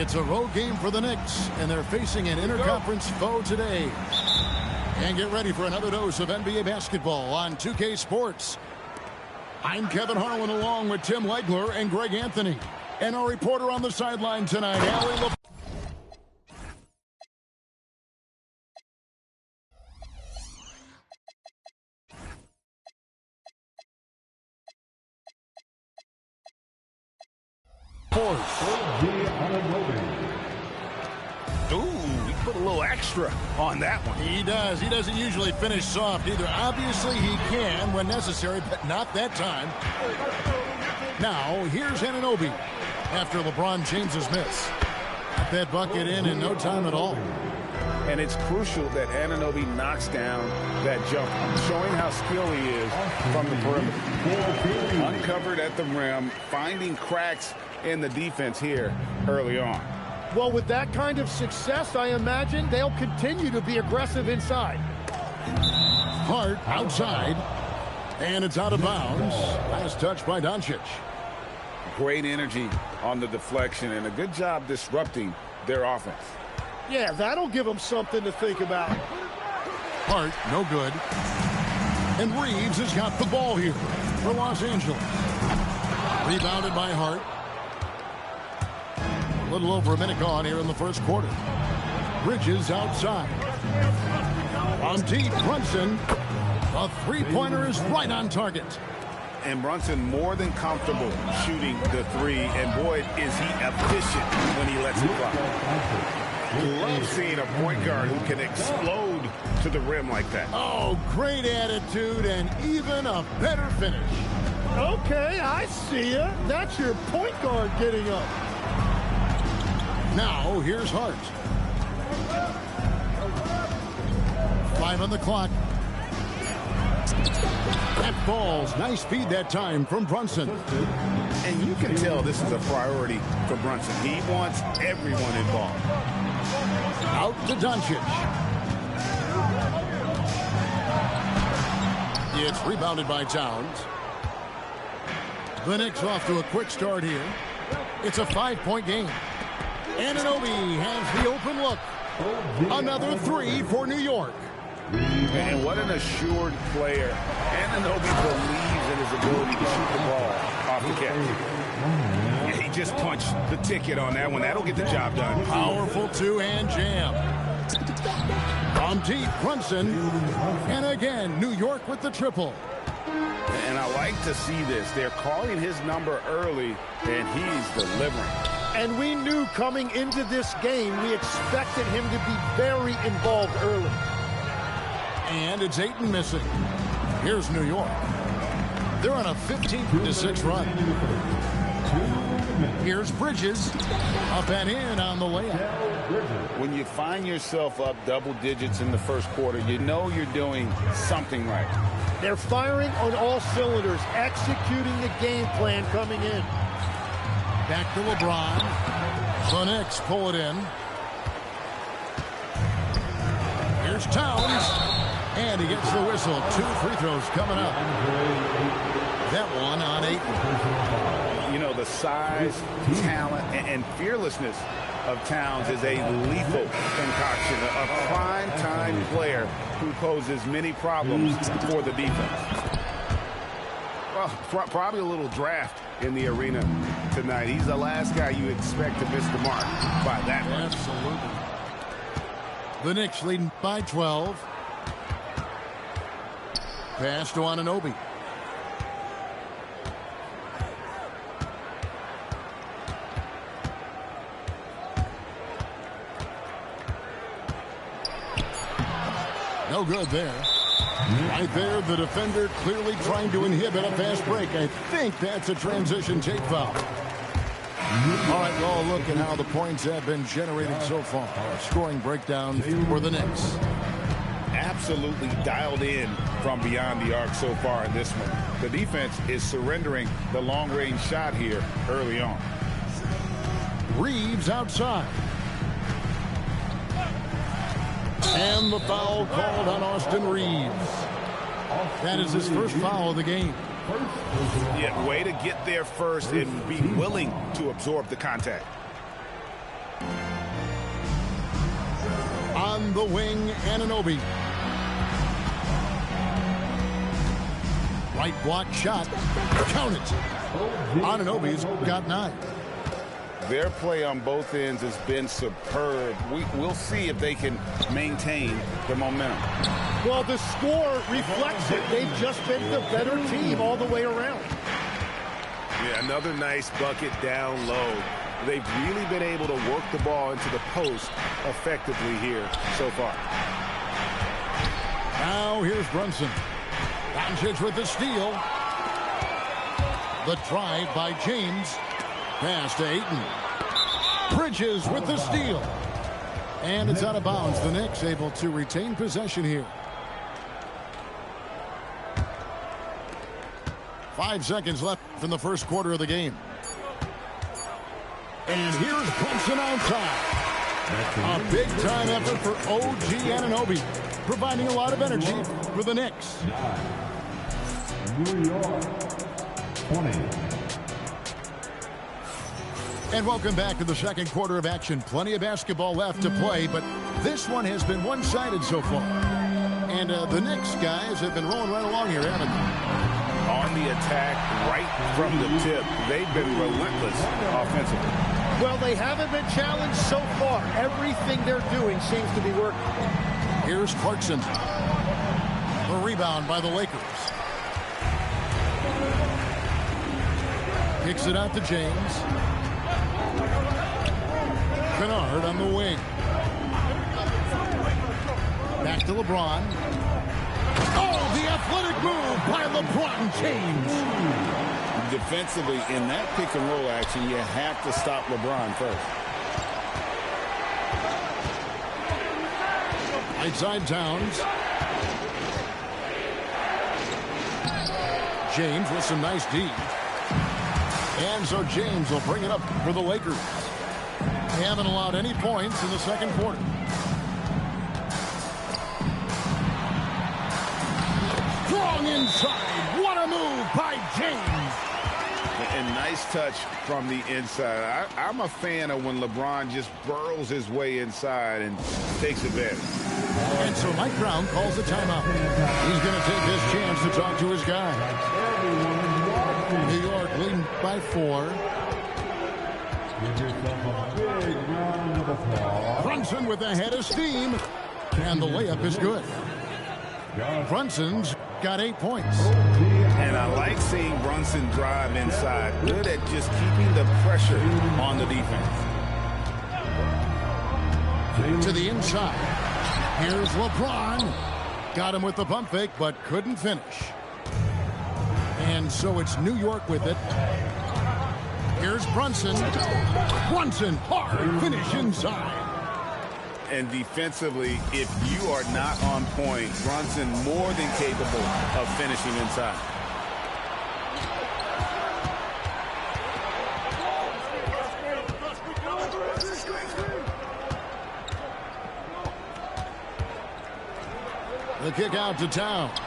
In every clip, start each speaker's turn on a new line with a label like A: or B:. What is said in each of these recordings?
A: It's a road game for the Knicks, and they're facing an interconference foe today. And get ready for another dose of NBA basketball on 2K Sports. I'm Kevin Harlan along with Tim Legler and Greg Anthony. And our reporter on the sideline tonight, Allie LaFleur.
B: Ooh, he put a little extra on that one.
A: He does. He doesn't usually finish soft either. Obviously, he can when necessary, but not that time. Now, here's Anunoby after LeBron James's miss. Got that bucket in no time at all.
B: And it's crucial that Anunoby knocks down that jumper, showing how skilled he is from the perimeter. Uncovered at the rim, finding cracks in the defense here early on.
C: Well, with that kind of success, I imagine they'll continue to be aggressive inside.
A: Hart outside, and it's out of bounds. Last touch by Doncic.
B: Great energy on the deflection and a good job disrupting their offense.
C: Yeah, that'll give them something to think about.
A: Hart, no good. And Reeves has got the ball here for Los Angeles. Rebounded by Hart. A little over a minute gone here in the first quarter. Bridges outside. On deep, Brunson. A three-pointer is right on target.
B: And Brunson more than comfortable shooting the three. And boy, is he efficient when he lets it fly. Love seeing a point guard who can explode to the rim like that.
A: Oh, great attitude and even a better finish.
C: Okay, I see ya. That's your point guard getting up.
A: Now, here's Hart. 5 on the clock. That falls. Nice feed that time from Brunson.
B: And you can tell this is a priority for Brunson. He wants everyone involved.
A: Out to Doncic. It's rebounded by Towns. The Knicks off to a quick start here. It's a 5-point game. Anunoby has the open look. Another three for New York.
B: And what an assured player. Anunoby believes in his ability to shoot the ball off the catch. Yeah, he just punched the ticket on that one. That'll get the job done.
A: Powerful two-hand jam. From deep, Brunson. And again, New York with the triple.
B: And I like to see this. They're calling his number early, and he's delivering.
C: And we knew coming into this game, we expected him to be very involved early.
A: And it's Ayton missing. Here's New York. They're on a 15-6 run. Here's Bridges. Up and in on the layup.
B: When you find yourself up double digits in the first quarter, you know you're doing something right.
C: They're firing on all cylinders, executing the game plan coming in.
A: Back to LeBron. The Knicks pull it in. Here's Towns. And he gets the whistle. 2 free throws coming up. That one on Ayton.
B: You know, the size, talent, and fearlessness of Towns is a lethal concoction. A prime-time player who poses many problems for the defense. Well, probably a little draft in the arena tonight. He's the last guy you expect to miss the mark by that much.
A: Absolutely. The Knicks leading by 12. Pass to Anunoby. No good there. Right there, the defender clearly trying to inhibit a fast break. I think that's a transition take foul. All right, well, look at how the points have been generated so far. Scoring breakdown for the Knicks.
B: Absolutely dialed in from beyond the arc so far in this one. The defense is surrendering the long-range shot here early on.
A: Reeves outside. And the foul called on Austin Reeves. That is his first foul of the game.
B: Yeah, way to get there first and be willing to absorb the contact.
A: On the wing, Anunoby. Right block shot. Count it. Anunoby's got 9.
B: Their play on both ends has been superb. We'll see if they can maintain the momentum.
C: Well, the score reflects it. They've just been the better team all the way around.
B: Yeah, another nice bucket down low. They've really been able to work the ball into the post effectively here so far.
A: Now here's Brunson. Doncic with the steal. The drive by James. Pass to Ayton. Bridges with the steal. And it's out of bounds. The Knicks able to retain possession here. 5 seconds left in the first quarter of the game. And here's Brunson outside. A big-time effort for OG Anunoby, providing a lot of energy for the Knicks.
D: New York, 20.
A: And welcome back to the second quarter of action. Plenty of basketball left to play, but this one has been one-sided so far. And the Knicks guys have been rolling right along here, haven't they?
B: On the attack right from the tip. They've been relentless offensively.
C: Well, they haven't been challenged so far. Everything they're doing seems to be working.
A: Here's Clarkson. The rebound by the Lakers. Kicks it out to James. Kennard on the wing. Back to LeBron. Oh, the athletic move by LeBron James.
B: Defensively, in that pick and roll action, you have to stop LeBron first.
A: Right side Towns. James with some nice D. And so James will bring it up for the Lakers. They haven't allowed any points in the second quarter. Strong inside. What a move by James.
B: And nice touch from the inside. I'm a fan of when LeBron just burrows his way inside and takes advantage.
A: And so Mike Brown calls a timeout. He's going to take this chance to talk to his guy. New York leading by 4. Brunson with a head of steam. And the layup is good. Brunson's got 8 points.
B: And I like seeing Brunson drive inside. Good at just keeping the pressure on the defense.
A: To the inside. Here's LeBron. Got him with the pump fake, but couldn't finish. And so it's New York with it. Here's Brunson. Brunson, hard finish inside.
B: And defensively, if you are not on point, Brunson more than capable of finishing inside.
A: The kick out to Towns.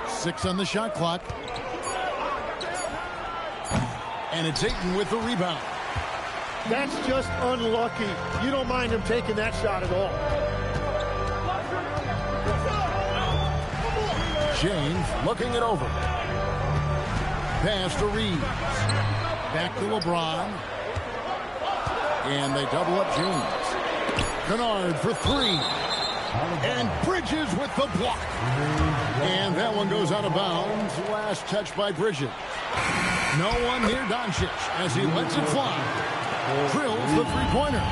A: 6 on the shot clock. And it's Ayton with the rebound.
C: That's just unlucky. You don't mind him taking that shot at all.
A: James looking it over. Pass to Reeves. Back to LeBron. And they double up James. Kennard for 3. And Bridges with the block. And that one goes out of bounds. Last touch by Bridges. No one near Doncic as he lets it fly. Drills the three-pointer.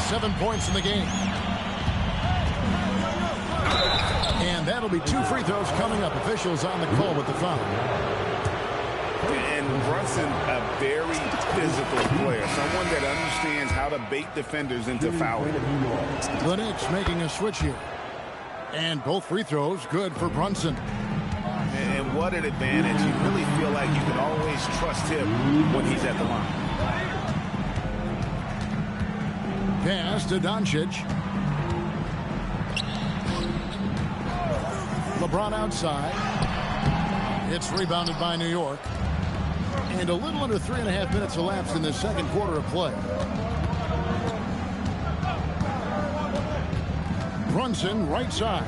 A: 7 points in the game. And that'll be 2 free throws coming up. Officials on the call with the foul.
B: And Brunson, a very physical player. Someone that understands how to bait defenders into fouling.
A: The Knicks making a switch here. And both free throws good for Brunson.
B: And what an advantage. You really feel like you can always trust him when he's at the line.
A: Pass to Doncic. LeBron outside. It's rebounded by New York. And a little under 3.5 minutes elapsed in the second quarter of play. Brunson, right side.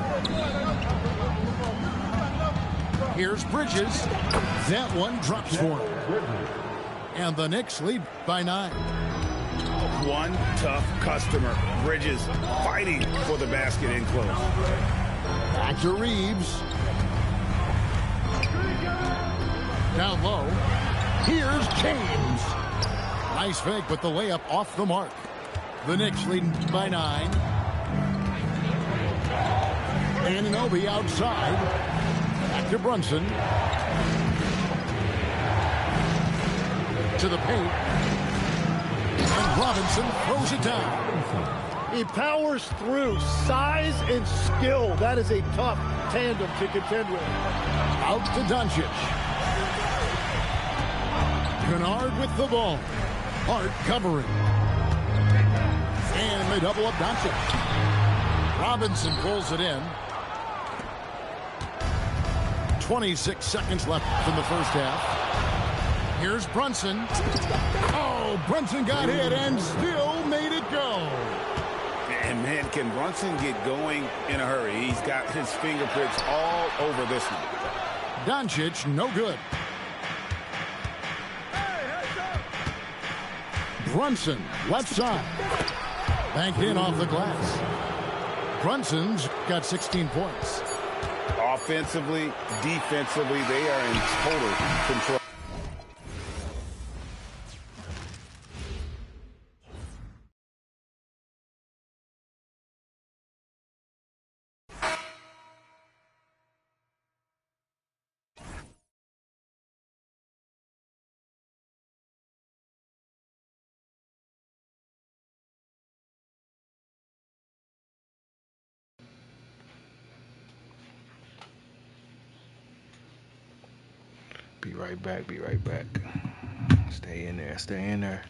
A: Here's Bridges. That one drops for him. And the Knicks lead by 9.
B: One tough customer. Bridges fighting for the basket in close.
A: Back to Reeves. Down low. Here's James. Nice fake, but the layup off the mark. The Knicks leading by 9. Anunoby outside. Back to Brunson. To the paint. And Robinson throws it down.
C: He powers through. Size and skill. That is a tough tandem to contend with.
A: Out to Doncic. Kennard with the ball. Hart covering. And they double up Doncic. Robinson pulls it in. 26 seconds left in the first half. Here's Brunson. Oh, Brunson got hit and still made it go.
B: And man, can Brunson get going in a hurry? He's got his fingerprints all over this one.
A: Doncic, no good. Brunson, left side. Banked in off the glass. Brunson's got 16 points.
B: Offensively, defensively, they are in total control.
E: Be right back, be right back. Stay in there, stay in there.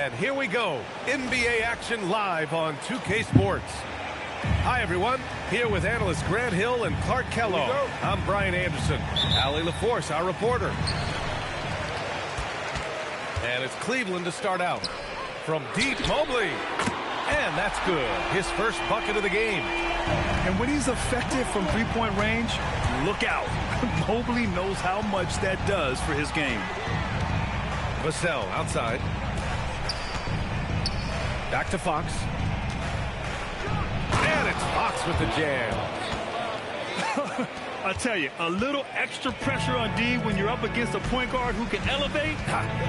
F: And here we go. NBA action live on 2K Sports. Hi, everyone. Here with analysts Grant Hill and Clark Kellogg. I'm Brian Anderson. Allie LaForce, our reporter. And it's Cleveland to start out. From deep, Mobley. And that's good. His first bucket of the game.
G: And when he's effective from three-point range, look out. Mobley knows how much that does for his game.
F: Vassell outside. Back to Fox. And it's Fox with the jam.
G: I tell you, a little extra pressure on D when you're up against a point guard who can elevate.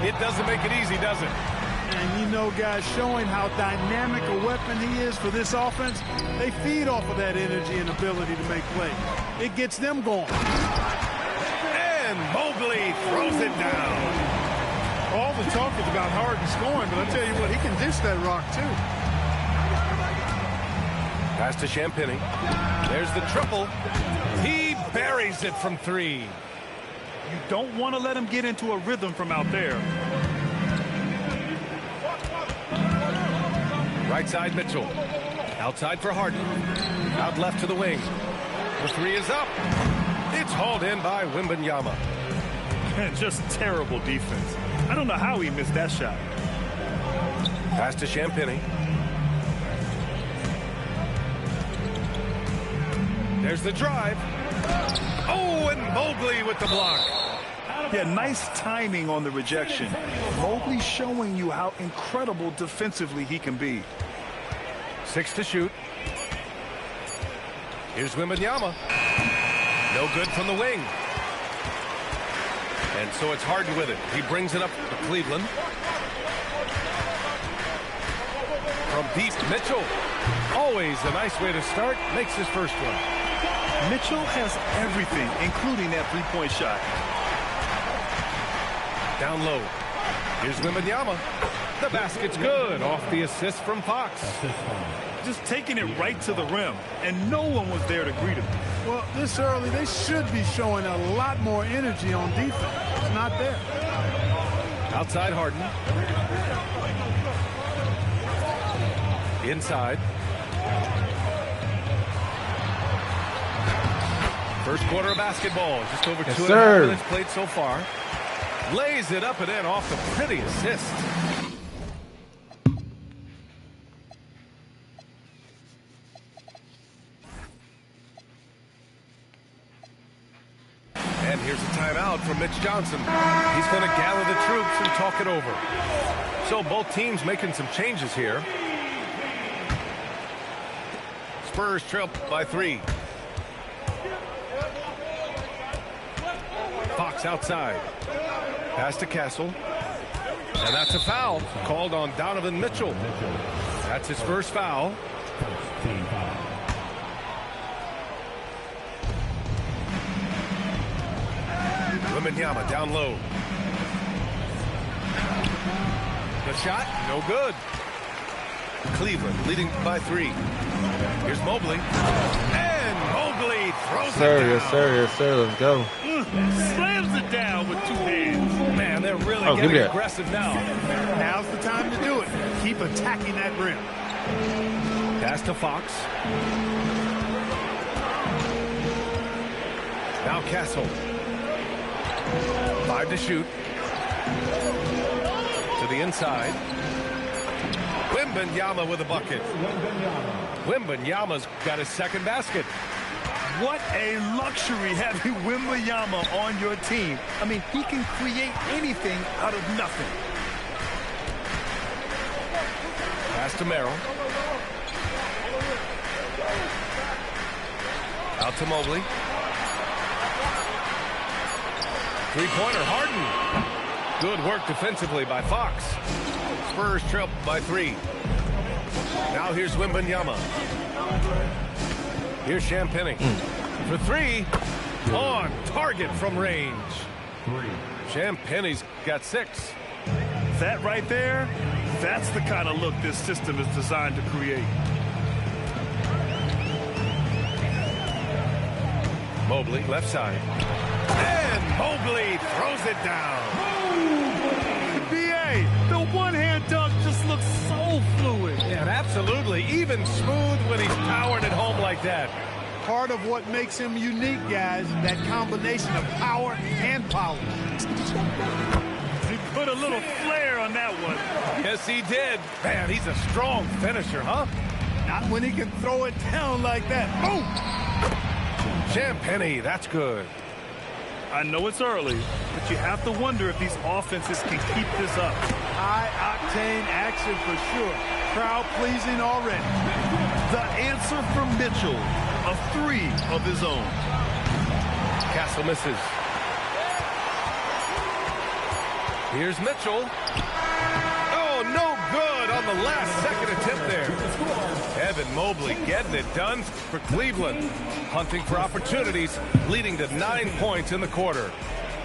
F: It doesn't make it easy, does it?
C: And you know, guys, showing how dynamic a weapon he is for this offense, they feed off of that energy and ability to make plays. It gets them going.
F: And Mobley throws it down.
C: All the talk is about Harden scoring, but I tell you what, he can dish that rock, too.
F: Pass to Champagny. There's the triple. He buries it from three.
G: You don't want to let him get into a rhythm from out there.
F: Right side, Mitchell. Outside for Harden. Out left to the wing. The three is up. It's hauled in by Wembanyama.
G: Just terrible defense. I don't know how he missed that shot.
F: Pass to Champagny. There's the drive. Oh, and Mobley with the block.
G: Yeah, nice timing on the rejection. Mobley showing you how incredible defensively he can be.
F: 6 to shoot. Here's Wembanyama. No good from the wing. And so it's Harden with it. He brings it up to Cleveland. From deep, Mitchell. Always a nice way to start. Makes his first one.
G: Mitchell has everything, including that three-point shot.
F: Down low. Here's Wembanyama. The basket's good off the assist from Fox.
G: Just taking it right to the rim, and no one was there to greet him.
C: Well, this early, they should be showing a lot more energy on defense. It's not there.
F: Outside Harden. Inside. First quarter of basketball. Just over 2.5 minutes played so far. Lays it up and in off the pretty assist. And here's a timeout from Mitch Johnson. He's going to gather the troops and talk it over. So both teams making some changes here. Spurs trail by 3. Fox outside. Pass to Castle. And that's a foul called on Donovan Mitchell. That's his first foul. Wembanyama down low. The shot, no good. Cleveland leading by 3. Here's Mobley. And Mobley throws it down.
E: Yes, sir. Yes, sir. Let's go.
G: Slams it down with 2 hands.
F: Man, they're really getting aggressive now.
C: Now's the time to do it. Keep attacking that rim.
F: Pass to Fox. Now Castle. 5 to shoot. To the inside. Wembanyama with a bucket. Wembanyama's got his second basket.
G: What a luxury having Wembanyama on your team. I mean, he can create anything out of nothing.
F: Pass to Merrill. Out to Mobley. Three-pointer, Harden. Good work defensively by Fox. Spurs trail by 3. Now here's Wembanyama. Here's Champagny. For 3. On target from range. Champagny's got 6.
G: That right there, that's the kind of look this system is designed to create.
F: Mobley, left side. And Mobley throws it down.
G: B.A., the one-hand dunk just looks so fluid.
F: Yeah, absolutely. Even smooth when he's powering it home like that.
C: Part of what makes him unique, guys, that combination of power and power.
G: He put a little flair on that one.
F: Yes, he did. Man, he's a strong finisher, huh?
C: Not when he can throw it down like that. Boom!
F: Champagny, that's good.
G: I know it's early, but you have to wonder if these offenses can keep this up.
C: High-octane action for sure. Crowd-pleasing already.
G: The answer from Mitchell, a 3 of his own.
F: Castle misses. Here's Mitchell. Oh, no good on the last second attempt there. Evan Mobley getting it done for Cleveland. Hunting for opportunities, leading to 9 points in the quarter.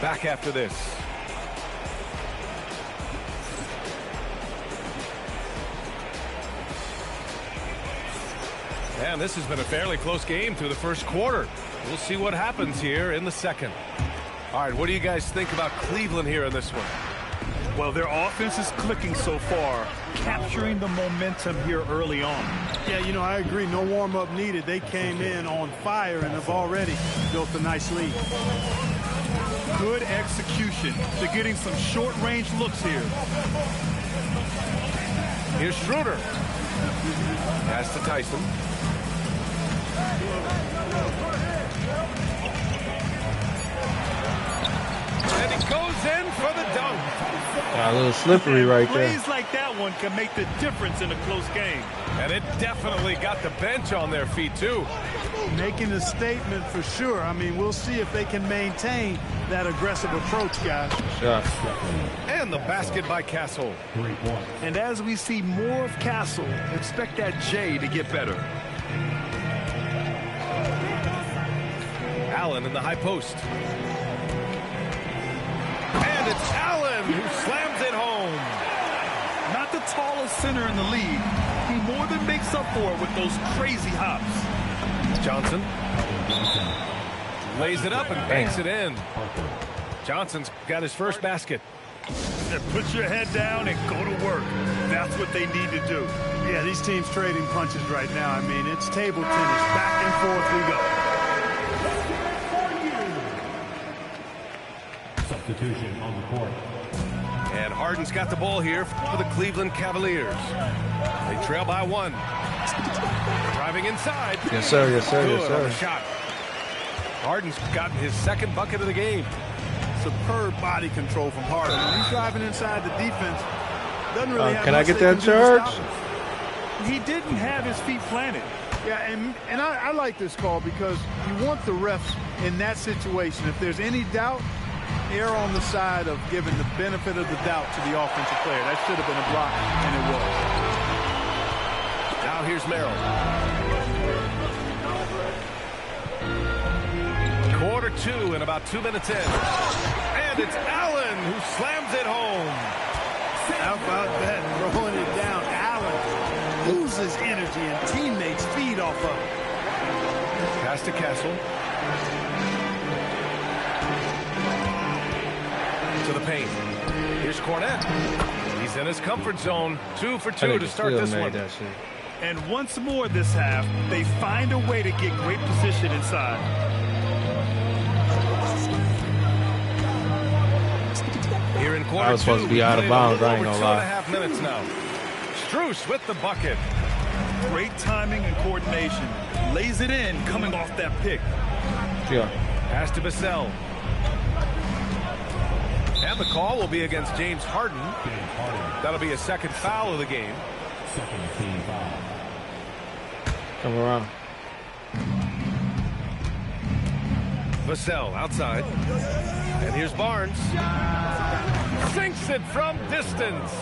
F: Back after this. And this has been a fairly close game through the first quarter. We'll see what happens here in the second. All right, what do you guys think about Cleveland here in this one?
G: Well, their offense is clicking so far, capturing the momentum here early on.
C: Yeah, you know, I agree. No warm-up needed. They came in on fire and have already built a nice lead.
G: Good execution. They're getting some short-range looks here.
F: Here's Schroeder. Pass to Tyson. And he goes in for the dunk.
E: A little slippery right there.
G: Plays like that one can make the difference in a close game.
F: And it definitely got the bench on their feet, too.
C: Making a statement for sure. I mean, we'll see if they can maintain that aggressive approach, guys.
E: Shot.
F: And the basket by Castle.
G: And as we see more of Castle, expect that J to get better.
F: Allen in the high post. And it's Allen who slams it home.
G: Not the tallest center in the league. He more than makes up for it with those crazy hops.
F: Johnson lays it up and banks it in. Johnson's got his first basket.
G: And put your head down and go to work. That's what they need to do.
C: Yeah, these teams trading punches right now. I mean, it's table tennis. Back and forth we go.
D: Substitution on the court.
F: And Harden's got the ball here for the Cleveland Cavaliers. They trail by 1. Driving inside.
E: Yes, sir. Yes, sir.
F: Good
E: Yes,
F: on the
E: sir.
F: shot. Harden's gotten his second bucket of the game.
C: Superb body control from Harden. When he's driving inside the defense, doesn't really have
E: Can I
C: much
E: get
C: they
E: that
C: can do to stop
E: charge?
C: him.
G: He didn't have his feet planted.
C: Yeah, and I like this call because you want the refs in that situation. If there's any doubt, err on the side of giving the benefit of the doubt to the offensive player. That should have been a block, and it was.
F: Now here's Merrill. Quarter 2 and about 2 minutes in. And it's Allen who slams it home.
C: How about that? Throwing it down. Allen loses energy and teammates feed off of it.
F: Pass to Castle. To the paint. Here's Cornette. He's in his comfort zone. 2 for 2 to start this one.
G: And once more this half, they find a way to get great position inside.
F: Here in quarter
E: I was supposed
F: 2,
E: to be out of bounds, I ain't gonna lie.
F: 2.5 minutes now. Strus with the bucket.
G: Great timing and coordination. Lays it in coming off that pick.
E: Yeah.
F: Pass to Vassell. And the call will be against James Harden. That'll be a second foul of the game.
D: Second team foul.
E: Come around.
F: Vassell outside. And here's Barnes. Sinks it from distance.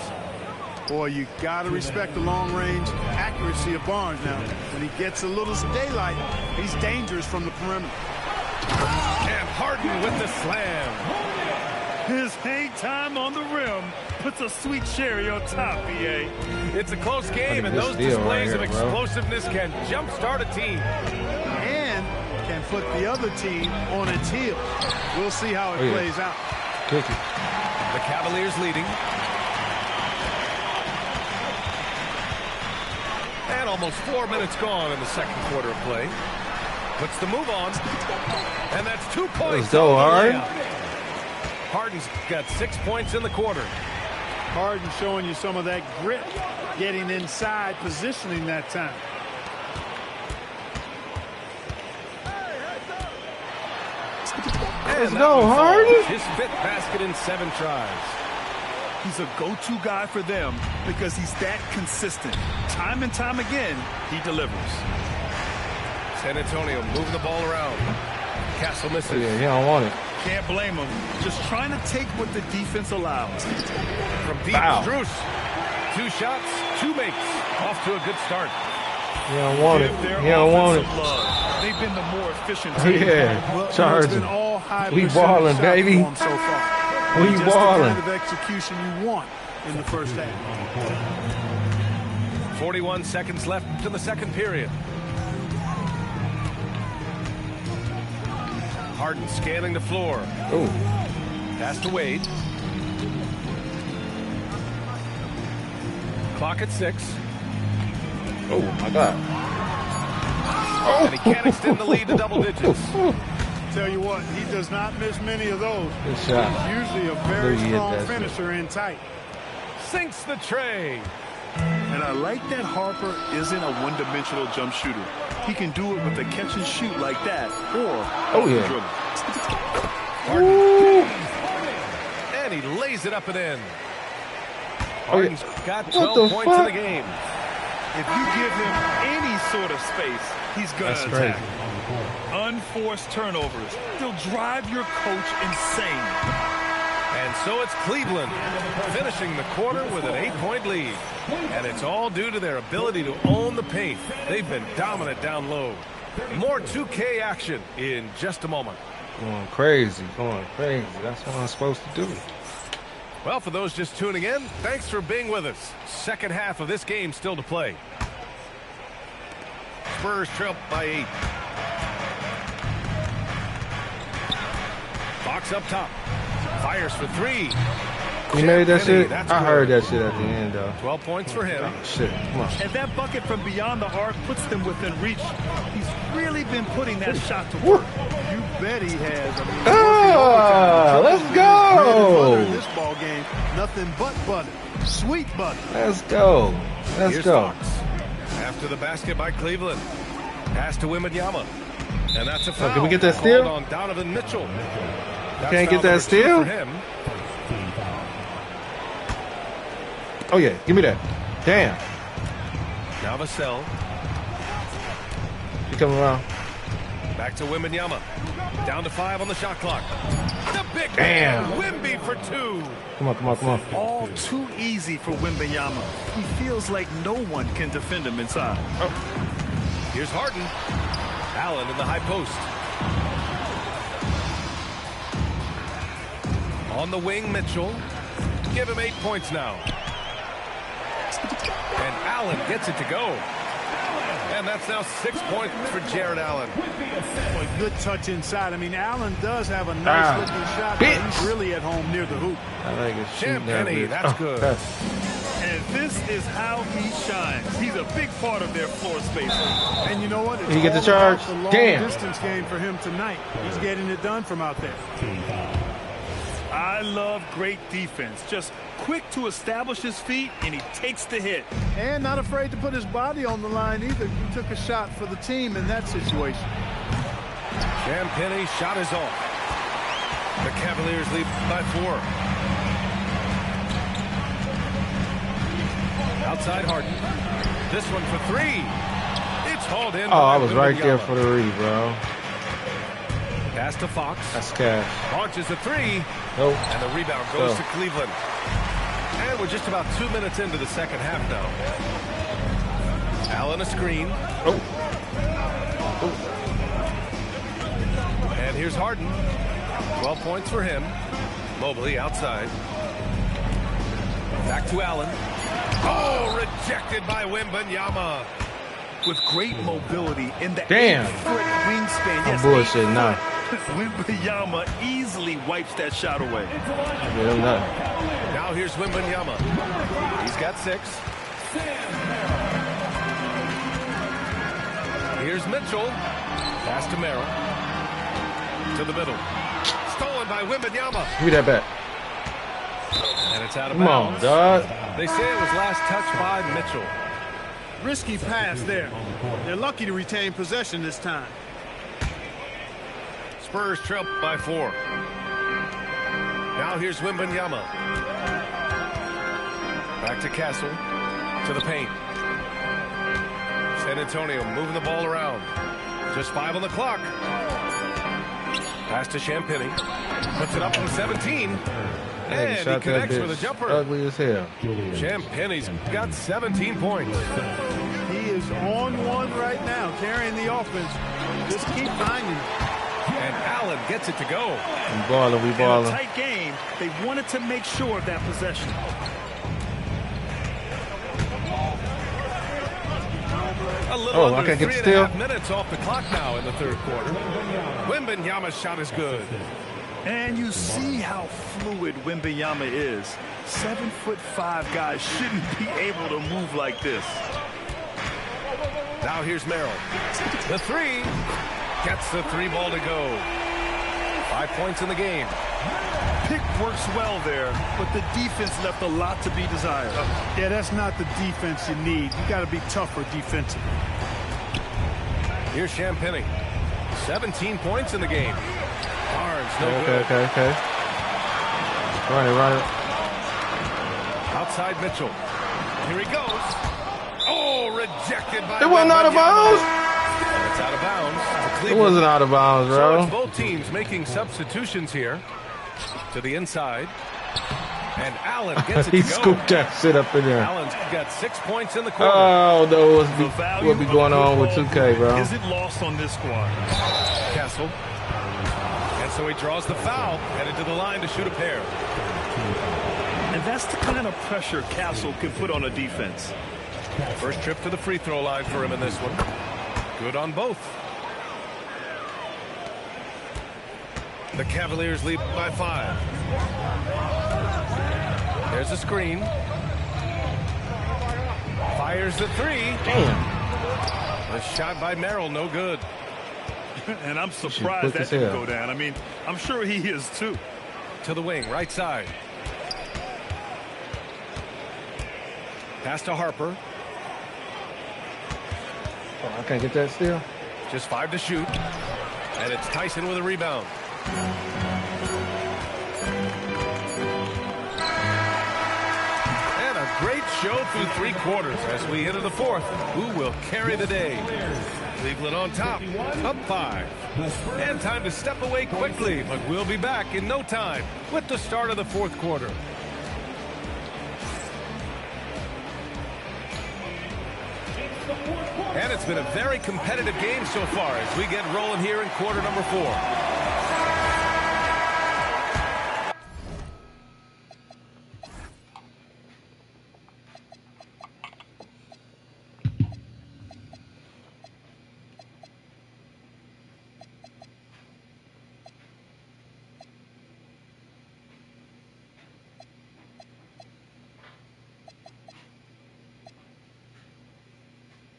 C: Boy, you got to respect the long-range accuracy of Barnes now. When he gets a little daylight, he's dangerous from the perimeter.
F: And Harden with the slam.
G: His hang time on the rim puts a sweet cherry on top, BA.
F: It's a close game, and
E: this
F: those
E: deal
F: displays
E: right
F: of
E: here, bro.
F: explosiveness can jumpstart a team.
C: And can put the other team on its heels. We'll see how it plays out.
E: Kick it.
F: The Cavaliers leading. And almost 4 minutes gone in the second quarter of play. Puts the move on. And that's 2 points.
E: Let's go, Harden.
F: Harden's got 6 points in the quarter.
C: Harden showing you some of that grit, getting inside, positioning that time.
E: Let's go, Harden.
F: His fifth basket in 7 tries.
G: He's a go-to guy for them because he's that consistent. Time and time again, he delivers.
F: San Antonio moving the ball around. Castle misses.
E: Yeah, he don't want it.
G: Can't blame him. Just trying to take what the defense allows.
F: From deep, Strus. 2 shots, 2 makes. Off to a good start.
E: He don't want it. He don't want it.
G: They've been the more efficient team.
E: Yeah, charging. We balling, baby.
C: So far.
E: We
C: Just the
E: balling.
C: kind of execution you want in the first half.
F: 41 seconds left to the second period. Harden scanning the floor.
E: Ooh.
F: Pass to Wade. Clock at 6.
E: Oh, my God.
F: And he can't extend the lead to double digits.
C: Tell you what, he does not miss many of those.
E: Good shot.
C: He's usually a very
E: He hit
C: strong
E: that
C: finisher in tight.
F: Sinks the tray.
G: And I like that Harper isn't a one-dimensional jump shooter. He can do it with a catch and shoot like that, or dribble.
F: And he lays it up and in.
E: Oh, yeah.
F: Harden's got 12 points in the game.
G: If you give him any sort of space, he's going to attack. Unforced turnovers. They'll drive your coach insane.
F: And so it's Cleveland finishing the quarter with an 8-point lead. And it's all due to their ability to own the paint. They've been dominant down low. More 2K action in just a moment.
E: Going crazy, going crazy. That's what I'm supposed to do.
F: Well, for those just tuning in, thanks for being with us. Second half of this game still to play. Spurs trail by 8. Fox up top. Fires for 3.
E: You made that shit?
F: That's
E: I
F: good.
E: heard that shit at the end, though.
F: 12 points for him.
E: Oh, shit. Come on.
G: And that bucket from beyond the arc puts them within reach. He's really been putting that shot to work.
C: You bet he has. I mean,
E: Let's go.
C: in this ball game, nothing but butter. Sweet butter.
E: Let's go. Let's
F: Here's
E: go.
F: Fox. After the basket by Cleveland. Pass to Wembanyama. And that's a foul.
E: Can we get that steal?
F: Called on Donovan Mitchell. That's
E: Can't
F: foul
E: get that
F: number 2
E: steal?
F: for him.
E: Oh, yeah. Give me that. Damn.
F: Now Vassell.
E: You coming around.
F: Back to Wembanyama. Down to 5 on the shot clock. The big
E: Damn.
F: man, Wemby for 2.
E: Come on, come on, come on.
G: All too easy for Wembanyama. He feels like no one can defend him inside.
E: Oh.
F: Here's Harden. Allen in the high post. On the wing, Mitchell. Give him 8 points now. And Allen gets it to go. And that's now 6 points for Jared Allen.
C: Boy, good touch inside. I mean, Allen does have a nice looking shot, but he's really at home near the hoop.
E: I like it.
F: Champagny, that's good.
G: And this is how he shines. He's a big part of their floor space.
C: And you know what? It's
E: He get the
C: all
E: charge.
C: about the long
E: Damn.
C: distance game for him tonight. He's getting it done from out there.
G: I love great defense. Just quick to establish his feet, and he takes the hit.
C: And not afraid to put his body on the line either. He took a shot for the team in that situation.
F: Champagny shot is off. The Cavaliers lead by 4. Outside Harden. This one for 3. It's hauled in.
E: Oh, I was right there for the read, bro.
F: Pass to Fox.
E: That's cash.
F: Launches a 3.
E: Nope.
F: And the rebound goes to Cleveland. And we're just about 2 minutes into the second half now. Allen a screen.
E: Oh.
F: And here's Harden. 12 points for him. Mobley outside. Back to Allen. Oh, rejected by Wembanyama.
G: With great mobility in the
E: 8-foot
G: wingspan.
E: I'm bullshitting now.
G: Wembanyama easily wipes that shot away.
E: Yeah, I'm not.
F: Now here's Wembanyama. He's got 6. Here's Mitchell. Pass to Merrill. To the middle. Stolen by Wembanyama.
E: Give me that back.
F: And it's out of
E: Come
F: bounds.
E: on, dog.
F: They say it was last touched by Mitchell.
C: Risky pass there. They're lucky to retain possession this time.
F: Spurs trail by 4. Now here's Wembanyama. Back to Castle. To the paint. San Antonio moving the ball around. Just 5 on the clock. Pass to Champagny. Puts it up from 17. And he connects with a jumper.
E: Ugly as hell.
F: Champagny's got 17 points.
C: He is on one right now, carrying the offense. Just keep finding it.
F: And Allen gets it to go.
E: We balling, we
G: In a
E: balling.
G: tight game, they wanted to make sure of that possession.
F: A little
E: I
F: under
E: can't get
F: 3.5
E: steal.
F: minutes off the clock now in the third quarter. Wembanyama's shot is good.
G: And you see how fluid Wembanyama is. 7'5" guys shouldn't be able to move like this.
F: Now here's Merrill. The 3. Gets the 3 ball to go. 5 points in the game.
G: Pick works well there, but the defense left a lot to be desired.
C: Yeah, that's not the defense you need. You got to be tougher defensively.
F: Here's Champagny. 17 points in the game. Barnes, no good.
E: Okay. Run it.
F: Outside Mitchell. Here he goes. Oh, rejected by
E: It wasn't out of bounds.
F: And it's out of bounds. to
E: It
F: Cleveland.
E: wasn't out of bounds,
F: So
E: bro.
F: it's both teams making substitutions here. To the inside. And Allen gets it
E: He
F: to go.
E: scooped that shit up in there.
F: Allen's got 6 points in the quarter.
E: Oh, no,
G: The value
E: what be
G: of
E: going
G: a
E: on with
G: football
E: 2K, bro?
G: isn't lost on this squad.
F: Castle. And so he draws the foul. Headed to the line to shoot a pair.
G: And that's the kind of pressure Castle can put on a defense.
F: First trip to the free throw line for him in this one. Good on both. The Cavaliers lead by 5. There's a screen. Fires the 3.
E: Damn.
F: A shot by Merrill, no good.
G: And I'm
E: quick
G: surprised that
E: as
G: didn't
E: hell.
G: go down. I mean, I'm sure he is too.
F: To the wing, right side. Pass to Harper.
E: Oh, I can't get that still.
F: Just 5 to shoot. And it's Tyson with a rebound. And a great show through 3 quarters as we enter the 4th. Who will carry the day? Cleveland on top, up 5. And time to step away quickly, but we'll be back in no time with the start of the 4th quarter. And it's been a very competitive game so far as we get rolling here in quarter number 4.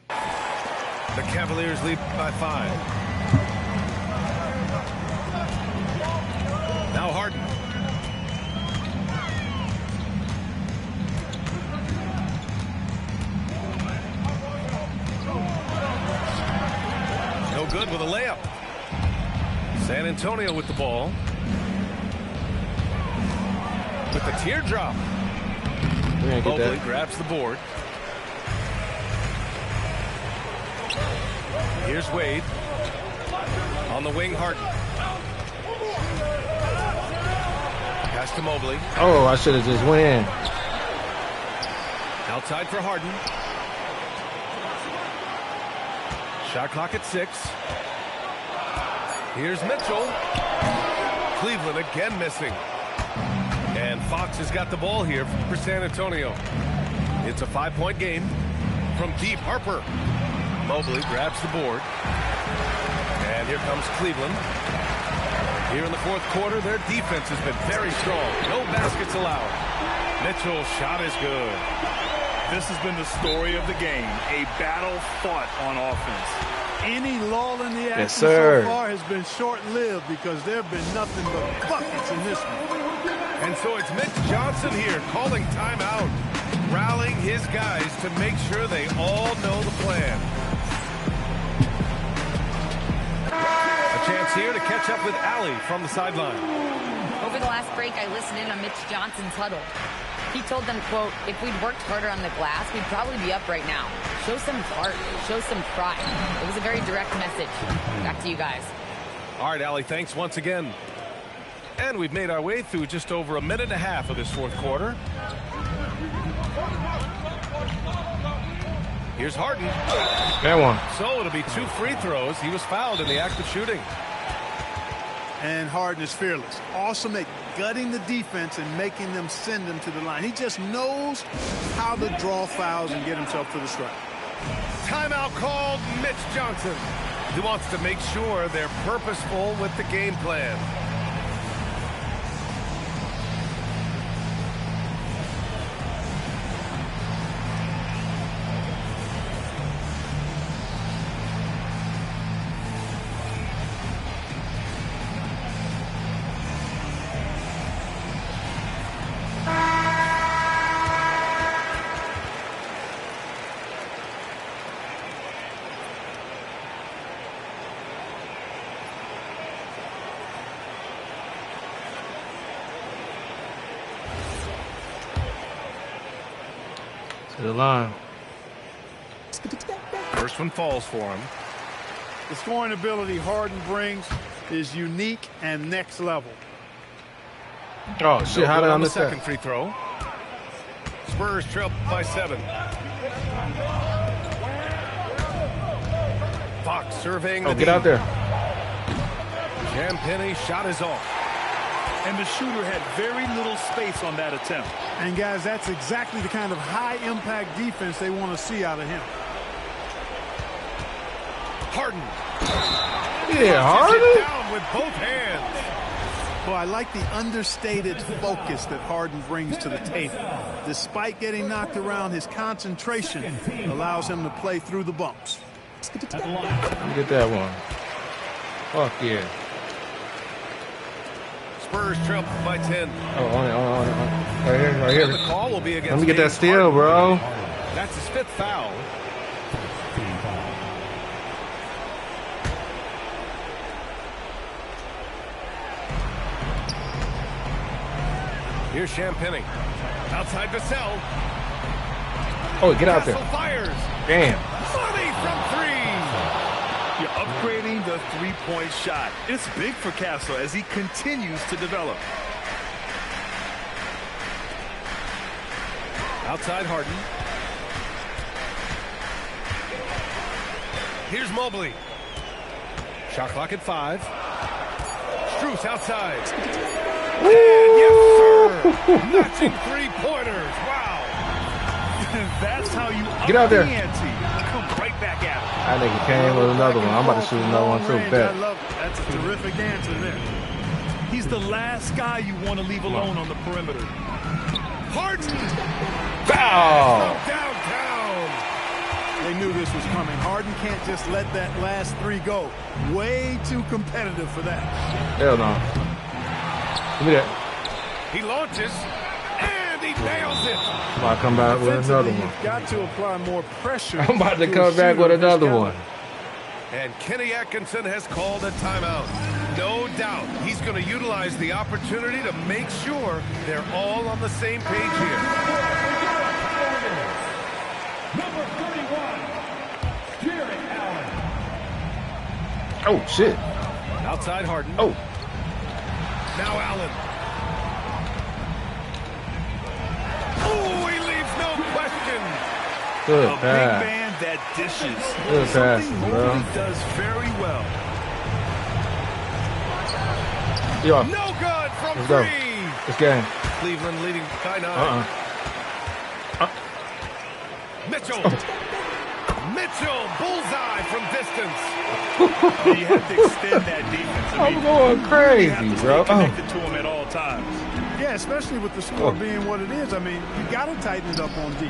F: The Cavaliers lead by 5. Now Harden. No good with a layup. San Antonio with the ball. With the teardrop.
E: We ain't get
F: Mobley
E: that.
F: grabs the board. Here's Wade. On the wing, Harden. Pass to Mobley.
E: Oh, I should have just went in.
F: Outside for Harden. Shot clock at 6. Here's Mitchell. Cleveland again missing. And Fox has got the ball here for San Antonio. It's a 5-point game. From deep, Harper. Mobley grabs the board. And here comes Cleveland. Here in the 4th quarter, their defense has been very strong. No baskets allowed. Mitchell's shot is good.
G: This has been the story of the game, a battle fought on offense.
C: Any lull in the action
E: Yes, sir.
C: so far has been short-lived because there have been nothing but buckets in this one.
F: And so it's Mitch Johnson here calling timeout, rallying his guys to make sure they all know the plan. A chance here to catch up with Allie from the sideline.
H: Over the last break, I listened in on Mitch Johnson's huddle. He told them, quote, if we'd worked harder on the glass, we'd probably be up right now. Show some heart, show some pride. It was a very direct message. Back to you guys.
F: All right, Allie, thanks once again. And we've made our way through just over a minute and a half of this fourth quarter. Here's Harden.
E: That one.
F: So it'll be 2 free throws. He was fouled in the act of shooting.
C: And Harden is fearless. Awesome at gutting the defense and making them send them to the line. He just knows how to draw fouls and get himself to the stripe.
F: Timeout called. Mitch Johnson. He wants to make sure they're purposeful with the game plan.
E: To the line.
F: First one falls for him.
C: The scoring ability Harden brings is unique and next level.
E: Oh, shit. How did I
F: on the
E: miss that?
F: second free throw. Spurs trail by 7. Fox surveying the
E: Get out there.
F: Champagny shot is off.
G: And the shooter had very little space on that attempt.
C: And, guys, that's exactly the kind of high-impact defense they want to see out of him.
F: Harden.
E: Yeah,
F: Punches
E: Harden.
F: it down with both hands.
C: Well, I like the understated focus that Harden brings to the table. Despite getting knocked around, his concentration allows him to play through the bumps.
E: Get that one. Fuck yeah.
F: Spurs trail by 10.
E: Oh, right here, right
F: And the
E: here.
F: call will be against
E: Let me get that
F: James
E: steal,
F: Harden.
E: bro.
F: That's his 5th foul. Here's Champagny. Outside Vassell.
E: Oh, get out there.
F: Castle fires.
E: Damn.
F: Money from 3.
G: You're upgrading the three-point shot. It's big for Castle as he continues to develop.
F: Outside Harden. Here's Mobley. Shot clock at 5. Strus outside. And yes, sir. Matching 3-pointers. Wow.
G: That's how you up
E: Get out there.
G: the ante. Come right back at him.
E: I think he came with another one. I'm about to shoot another one too.
C: I
E: Bet.
C: love it. That's a terrific answer there.
G: He's the last guy you want to leave alone on the perimeter.
F: Harden.
E: Foul.
F: Downtown.
C: They knew this was coming. Harden can't just let that last 3 go. Way too competitive for that.
E: Hell no. Give me that.
F: He launches. And he nails it.
E: I'm about to come back with another
C: Defensively,
E: one.
C: you've got to apply more pressure.
E: I'm about to
C: a
E: come back
C: shooter
E: with
C: of this
E: another
C: caliber.
E: one.
F: And Kenny Atkinson has called a timeout. No doubt he's going to utilize the opportunity to make sure they're all on the same page here.
D: Number 31, Jared Allen.
E: Oh, shit.
F: Outside Harden.
E: Oh.
F: Now Allen. Oh, he leaves no question.
E: Good
G: A big
E: pass.
G: man that dishes.
E: Good
G: Something
E: passing, bro.
G: Mobley does very well.
E: Yo,
F: No good from
E: let's go.
F: 3.
E: This game.
F: Cleveland leading by 9. Mitchell. Mitchell, bullseye from distance.
G: You have to extend that defense. I
E: I'm
G: mean,
E: going
G: you have
E: crazy,
G: to
E: bro.
G: stay connected to him at all times.
C: Yeah, especially with the score being what it is. I mean, you got to tighten it up on D.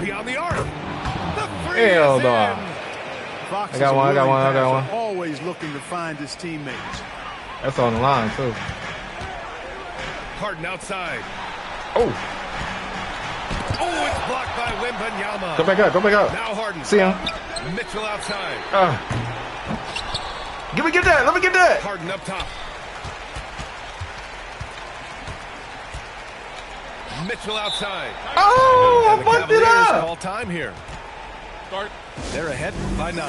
F: Beyond the arc. The free
E: Hell
F: is
E: no.
F: in.
C: Fox
E: I got one, I got one, I got one.
C: Always looking to find his teammates.
E: That's on the line, too.
F: Harden outside.
E: Oh.
F: Oh, it's blocked by Wembanyama.
E: Go back up, go back up.
F: Now Harden.
E: See him.
F: Mitchell outside.
E: Let me get that, let me get that.
F: Harden up top. Mitchell outside.
E: Oh,
F: And
E: I
F: the
E: fucked it
F: Cavaliers
E: up.
F: call time here. They're ahead by 9.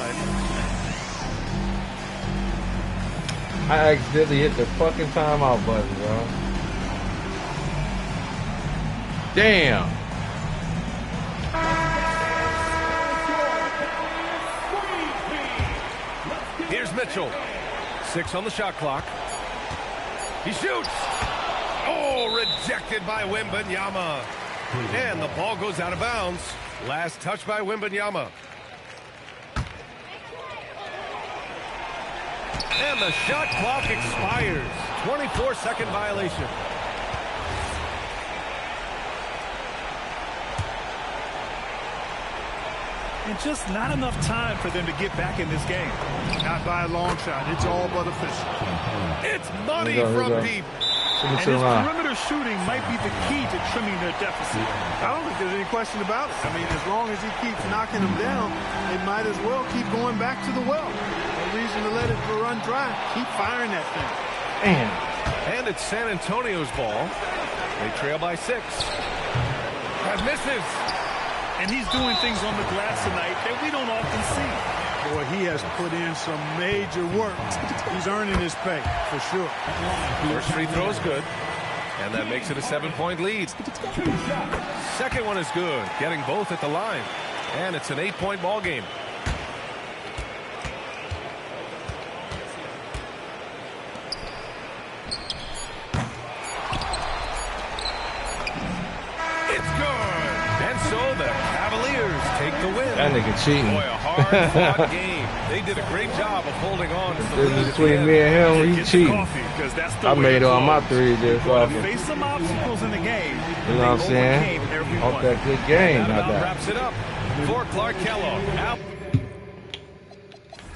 E: I accidentally hit the fucking timeout button, bro. Damn.
F: Here's Mitchell. 6 on the shot clock. He shoots. Oh, rejected by Wembanyama. And the ball goes out of bounds. Last touch by Wembanyama. And the shot clock expires. 24-second violation.
G: And just not enough time for them to get back in this game.
C: Not by a long shot. It's all but official.
F: It's money
E: Here we go,
F: from deep.
G: And his perimeter shooting might be the key to trimming their deficit.
C: I don't think there's any question about it. I mean, as long as he keeps knocking them down, they might as well keep going back to the well. No reason to let it run dry. Keep firing that thing.
E: Damn.
F: And it's San Antonio's ball. They trail by 6. That misses.
G: And he's doing things on the glass tonight that we don't often see.
C: Boy, he has put in some major work. He's earning his pay, for sure.
F: First free throw is good. And that makes it a 7-point lead. Second one is good. Getting both at the line. And it's an 8-point ball game. It's good. And so the Cavaliers take the win.
E: That nigga cheating.
F: Boy, a hard-fought game. They did a great job of holding on to the
E: This
F: lead
E: is
F: at the
E: between
F: end.
E: me and him. He
G: Get the
E: cheating.
G: coffee, 'cause that's the
E: I
G: way
E: made
G: to
E: all my
G: close.
E: threes this
G: You're gonna
E: fucking.
G: face some obstacles in the game.
E: You know what I'm saying? Off that good game.
F: That
E: Not
F: about
E: that.
F: wraps it up for Clark Kellogg. Out.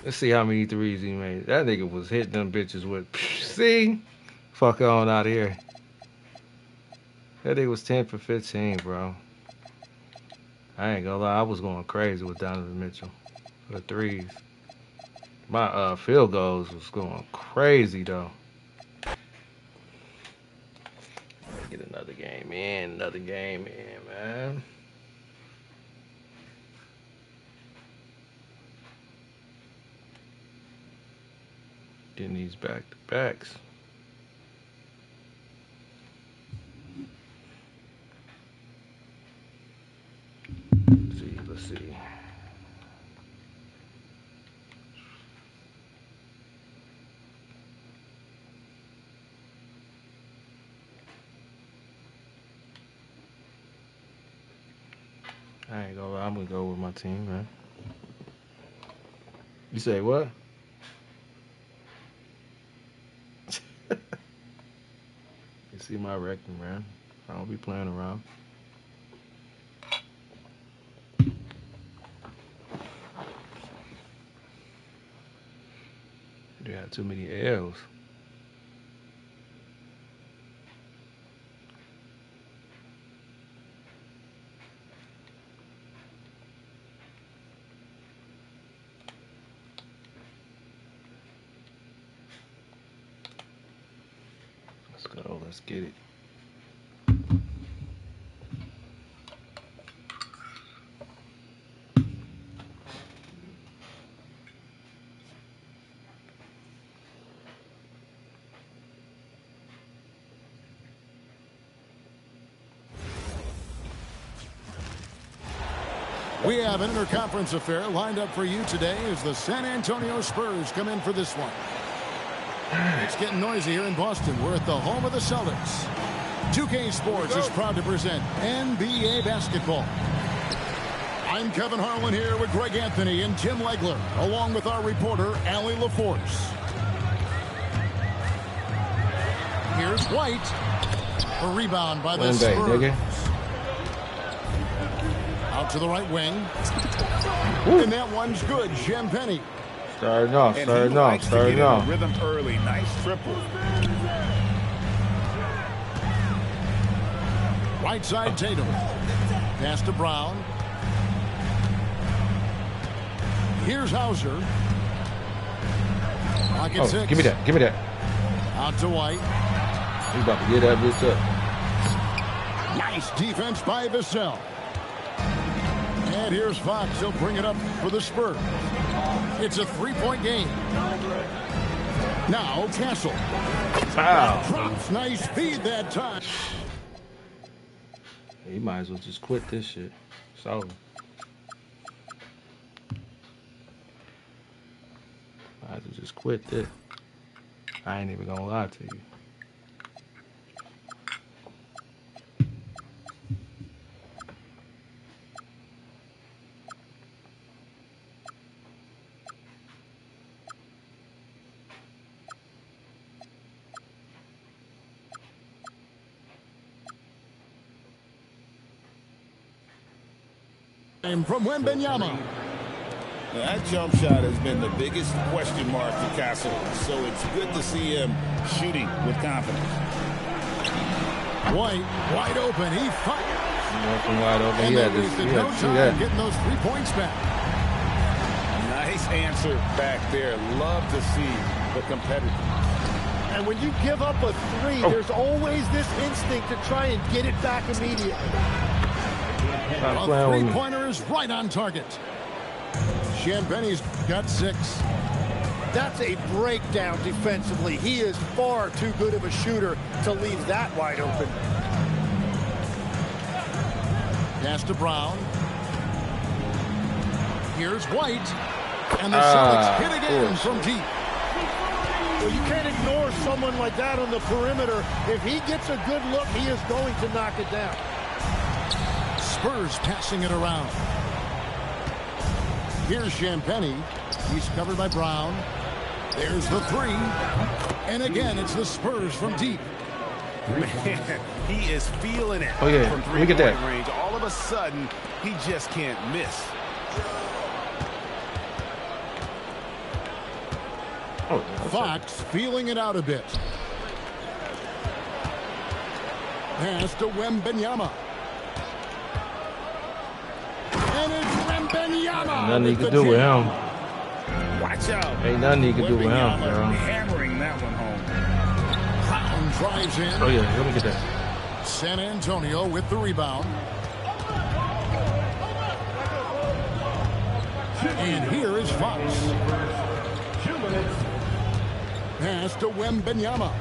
E: Let's see how many threes he made. That nigga was hitting them bitches with. See? Fuck on out of here. That nigga was 10 for 15, bro. I ain't gonna lie, I was going crazy with Donovan Mitchell for the threes. My field goals was going crazy though. Get another game in, man. Getting these back-to-backs. Let's see. I ain't gonna lie, I'm gonna go with my team, man. You say what? You see my record, man. I don't be playing around. You had too many L's. Let's go. Let's get it.
A: We have an interconference affair lined up for you today as the San Antonio Spurs come in for this one. It's getting noisy here in Boston. We're at the home of the Celtics. 2K Sports is proud to present NBA basketball. I'm Kevin Harlan here with Greg Anthony and Jim Legler, along with our reporter, Allie LaForce. Here's White. A rebound by the Spurs. Out to the right wing.
E: Woo.
A: And that one's good. Champagny.
E: Starting off.
B: Rhythm early. Nice triple.
A: Right side Tatum. Pass to Brown. Here's Hauser. Pocket 6.
E: Give me that. Give me that.
A: Out to White.
E: He's about to get that bitch up.
A: Nice defense by Vassell. And here's Fox. He'll bring it up for the Spurs. It's a 3-point game. Now Castle.
E: Wow.
A: Drops. Nice feed that time.
E: He might as well just quit this shit. It's over. Might as well just quit this. I ain't even gonna lie to you.
A: From Wembanyama.
B: That jump shot has been the biggest question mark for Castle, so it's good to see him shooting with confidence.
A: White, wide open. He fires.
E: Wide open. He had to see that.
A: Getting those 3 points back.
B: Nice answer back there. Love to see the competitor.
I: And when you give up a 3, there's always this instinct to try and get it back immediately.
A: A 3-pointer is right on target. Champagny's got 6.
I: That's a breakdown defensively. He is far too good of a shooter to leave that wide open.
A: Pass to Brown. Here's White. And the Celtics hit again from deep.
I: Well, you can't ignore someone like that on the perimeter. If he gets a good look, he is going to knock it down.
A: Spurs passing it around. Here's Champagny. He's covered by Brown. There's the 3. And again, it's the Spurs from deep.
B: Man, he is feeling it.
E: Oh, yeah.
B: From
E: Look at that.
B: range. All of a sudden, he just can't miss.
A: Fox feeling it out a bit. Pass to Wembanyama. And it's Wembanyama.
E: Nothing he can do with him.
B: Watch out.
E: Ain't nothing he can do with him, bro.
B: Hammering that one home.
A: Brown drives in.
E: Oh, yeah. Let me get that.
A: San Antonio with the rebound. And here is Fox. Pass to Wembanyama.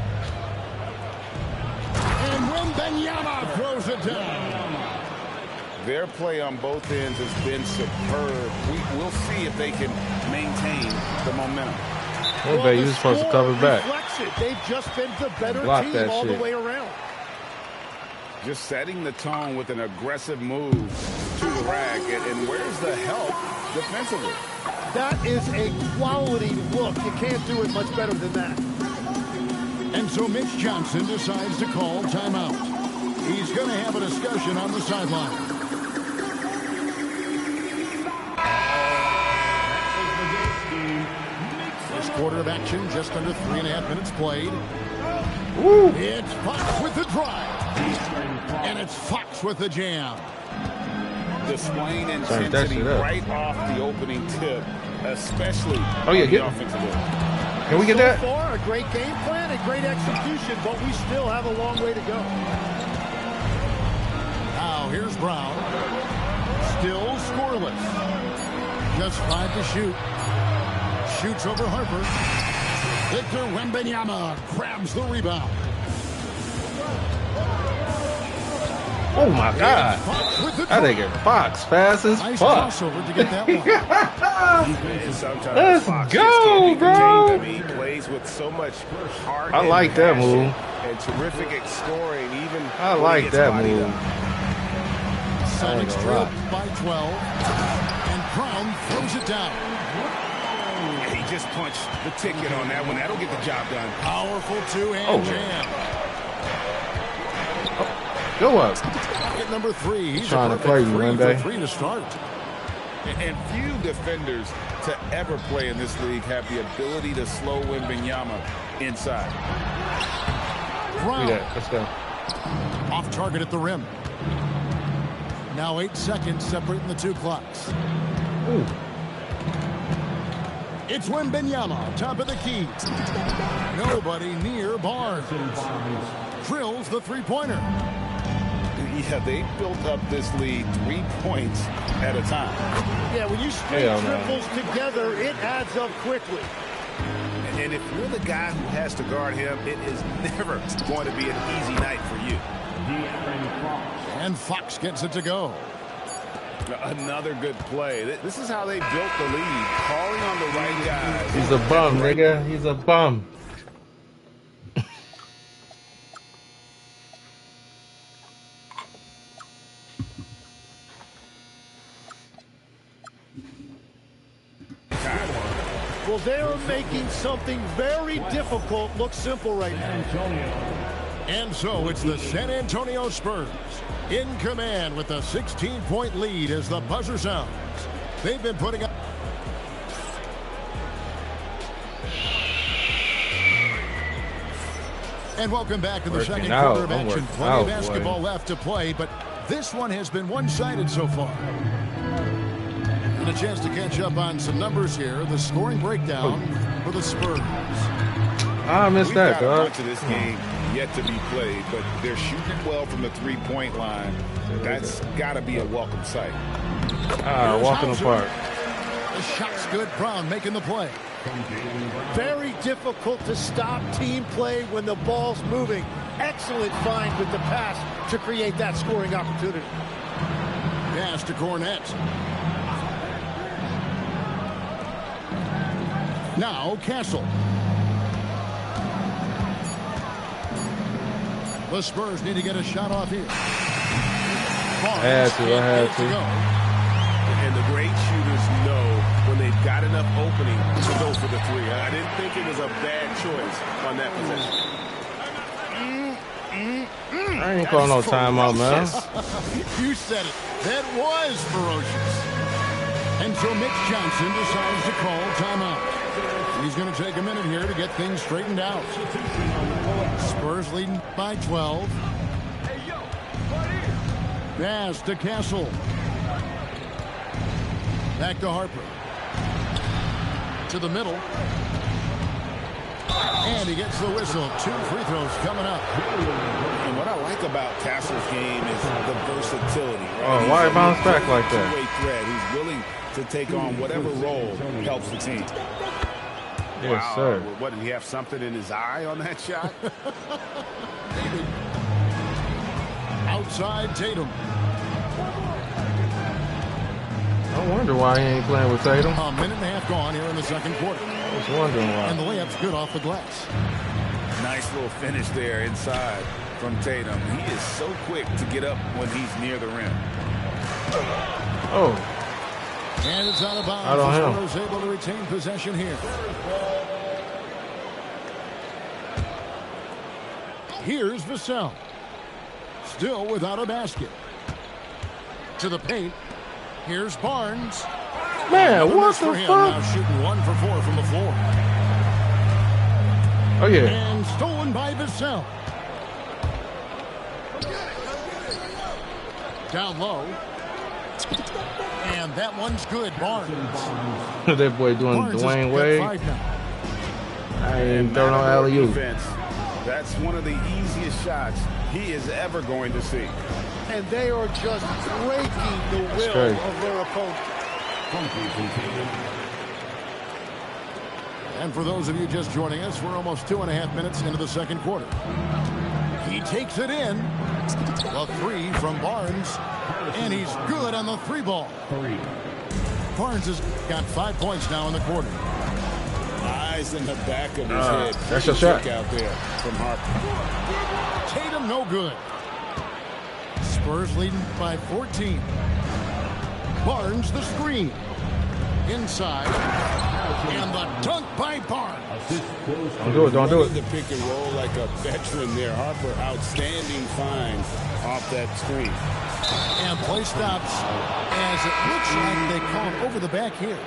A: And Wembanyama throws it down.
B: Their play on both ends has been superb. We'll see if they can maintain the momentum.
E: Well, you was supposed to cover back.
I: They've just been the better
E: Block
I: team
E: that
I: all
E: shit.
I: the way around.
B: Just setting the tone with an aggressive move to the rack. And where's the help defensively?
I: That is a quality look. You can't do it much better than that.
A: And so Mitch Johnson decides to call timeout. He's going to have a discussion on the sideline. First quarter of action, just under 3.5 minutes played.
E: Woo.
A: It's Fox with the drive. And it's Fox with the jam.
B: Displaying intensity right off the opening tip, especially on the offensive end.
E: Can we get that?
I: So far, a great game plan, a great execution, but we still have a long way to go.
A: Now here's Brown. Still scoreless. Just 5 to shoot. Shoots over Harper. Victor Wembanyama grabs the rebound.
E: Oh my God! I think it's Fox fast as
A: nice
E: fuck.
A: crossover to get that one.
E: Let's go, bro!
B: He plays with so much heart.
E: I like that move.
B: And terrific at scoring, even.
E: I like that move.
A: Celtics trailed by 12, and Brown throws it down.
B: He just punched the ticket on that one. That'll get the job done.
A: Powerful two-hand jam.
E: Go up.
A: at number 3. He's
E: trying to play you one day.
A: 3 to start.
B: And few defenders to ever play in this league have the ability to slow Wembanyama inside.
A: Brown.
E: Let's go.
A: Off target at the rim. Now 8 seconds separating the 2 clocks.
E: Ooh.
A: It's Wembanyama, top of the key. Nobody near Barnes. Drills the three-pointer.
B: Yeah, they built up this lead 3 points at a time.
I: Yeah, when you string triples together, it adds up quickly.
B: And if you're the guy who has to guard him, it is never going to be an easy night for you.
A: And Fox gets it to go.
B: Another good play. This is how they built the lead, calling on the right guys.
E: He's a bum, nigga. He's a bum.
I: Well, they're making something very difficult look simple right now.
A: And so it's the San Antonio Spurs in command with a 16-point lead as the buzzer sounds. They've been putting up. And welcome back to the second quarter of action. Plenty of basketball left to play, but this one has been one-sided so far. And a chance to catch up on some numbers here. The scoring breakdown for the Spurs.
E: I missed that, dog.
B: Much of this game yet to be played, but they're shooting well from the three-point line. That's got to be a welcome sight.
E: Walking apart.
A: The shot's good. Brown making the play.
I: Very difficult to stop team play when the ball's moving. Excellent find with the pass to create that scoring opportunity.
A: Pass to Cornette. Now Castle. The Spurs need to get a shot off here.
E: I had to.
B: And the great shooters know when they've got enough opening to go for the three. I didn't think it was a bad choice on that possession.
E: I ain't calling no timeout, man.
A: You said it. That was ferocious. And so Mitch Johnson decides to call timeout. He's going to take a minute here to get things straightened out. Spurs leading by 12. Pass to Castle. Back to Harper. To the middle. And he gets the whistle. 2 free throws coming up.
B: And what I like about Castle's game is the versatility. Right?
E: Oh, why bounce back like that?
B: Two-way threat. He's willing to take on whatever role helps the team.
E: Yes,
B: wow.
E: sir.
B: What, did he have something in his eye on that shot?
A: Maybe. Outside Tatum.
E: I wonder why he ain't playing with Tatum.
A: A minute and a half gone here in the second quarter.
E: I was wondering why.
A: And the layup's good off the glass.
B: Nice little finish there inside from Tatum. He is so quick to get up when he's near the rim.
E: Oh.
A: And it's out of bounds.
E: I don't know.
A: The Spurs able to retain possession here. Here's Vassell. Still without a basket. To the paint. Here's Barnes.
E: Man, what the fuck?
A: Now shooting 1 for 4 from the floor.
E: Oh, yeah.
A: And stolen by Vassell. Down low. And that one's good. Barnes.
E: That boy doing
A: Barnes
E: Dwayne Wade. I ain't throwing no alley-oop.
B: That's one of the easiest shots he is ever going to see.
I: And they are just breaking the will of their opponent.
A: And for those of you just joining us, we're almost 2.5 minutes into the second quarter. He takes it in. A 3 from Barnes. And he's good on the 3 ball. Barnes has got 5 points now in the quarter.
B: Eyes in the back of his head.
E: That's a shot
B: out there from Harper.
A: Tatum no good. Spurs leading by 14. Barnes the screen. Inside. And the dunk by Barnes.
E: Don't do it. Don't do it.
B: The pick and roll like a veteran there. Harper, outstanding find off that screen.
A: And play stops as it looks like they call it over the back here.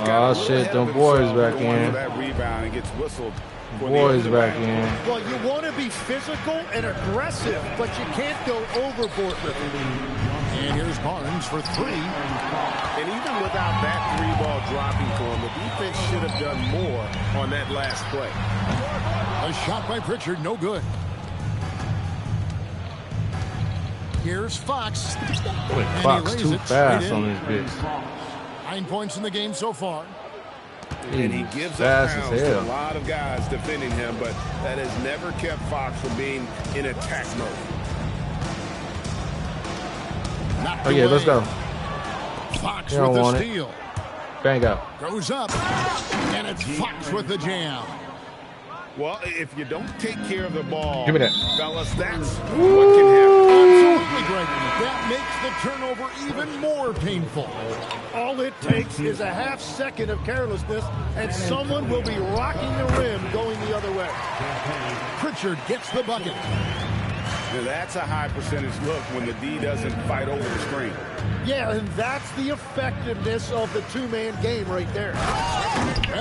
E: Oh, shit. Them boys back in.
B: That rebound and gets whistled.
E: Boys back in.
I: Well, you want to be physical and aggressive, but you can't go overboard with it.
A: And here's Barnes for three.
B: And even without that three-ball dropping for him, the defense should have done more on that last play.
A: A shot by Pritchard, no good. Here's Fox.
E: Boy, Fox too fast on this bitch.
A: 9 points in the game so far.
B: And he gives up pounds to a lot of guys defending him, but that has never kept Fox from being in attack mode.
E: Oh, yeah, let's go.
A: Fox with the steal.
E: Bang out.
A: Goes up, and it's Fox with the jam.
B: Well, if you don't take care of the ball,
E: give me that,
B: fellas, that's what can happen.
A: Absolutely, Greg. That makes the turnover even more painful.
I: All it takes is a half second of carelessness, and someone will be rocking the rim going the other way.
A: Pritchard gets the bucket.
B: Now that's a high percentage look when the D doesn't fight over the screen.
I: Yeah, and that's the effectiveness of the two-man game right there.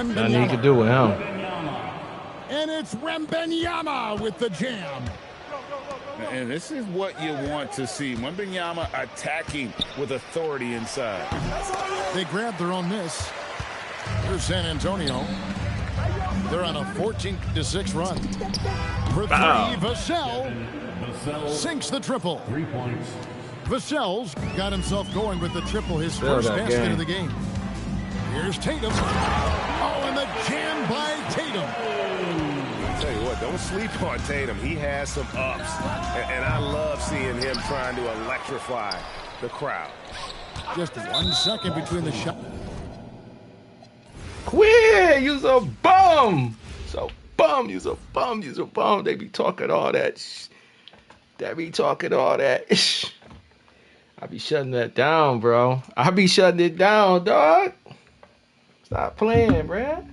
E: Nothing he could do with him.
A: And it's Wembanyama with the jam.
B: And this is what you want to see. Wembanyama attacking with authority inside.
A: They grabbed their own miss. Here's San Antonio. They're on a 14-6 run. For three, Vassell sinks the triple.
D: 3 points.
A: Vassell's got himself going with the triple, his first basket of the game. Here's Tatum. Oh, and the jam by Tatum.
B: I'll tell you what, don't sleep on Tatum. He has some ups, and I love seeing him trying to electrify the crowd.
A: Just 1 second between the shot.
E: Quit! You's a bum! So bum, you's a bum, you's a bum. They be talking all that. They be talking all that. I be shutting that down, bro. I be shutting it down, dog. Stop playing, bruh.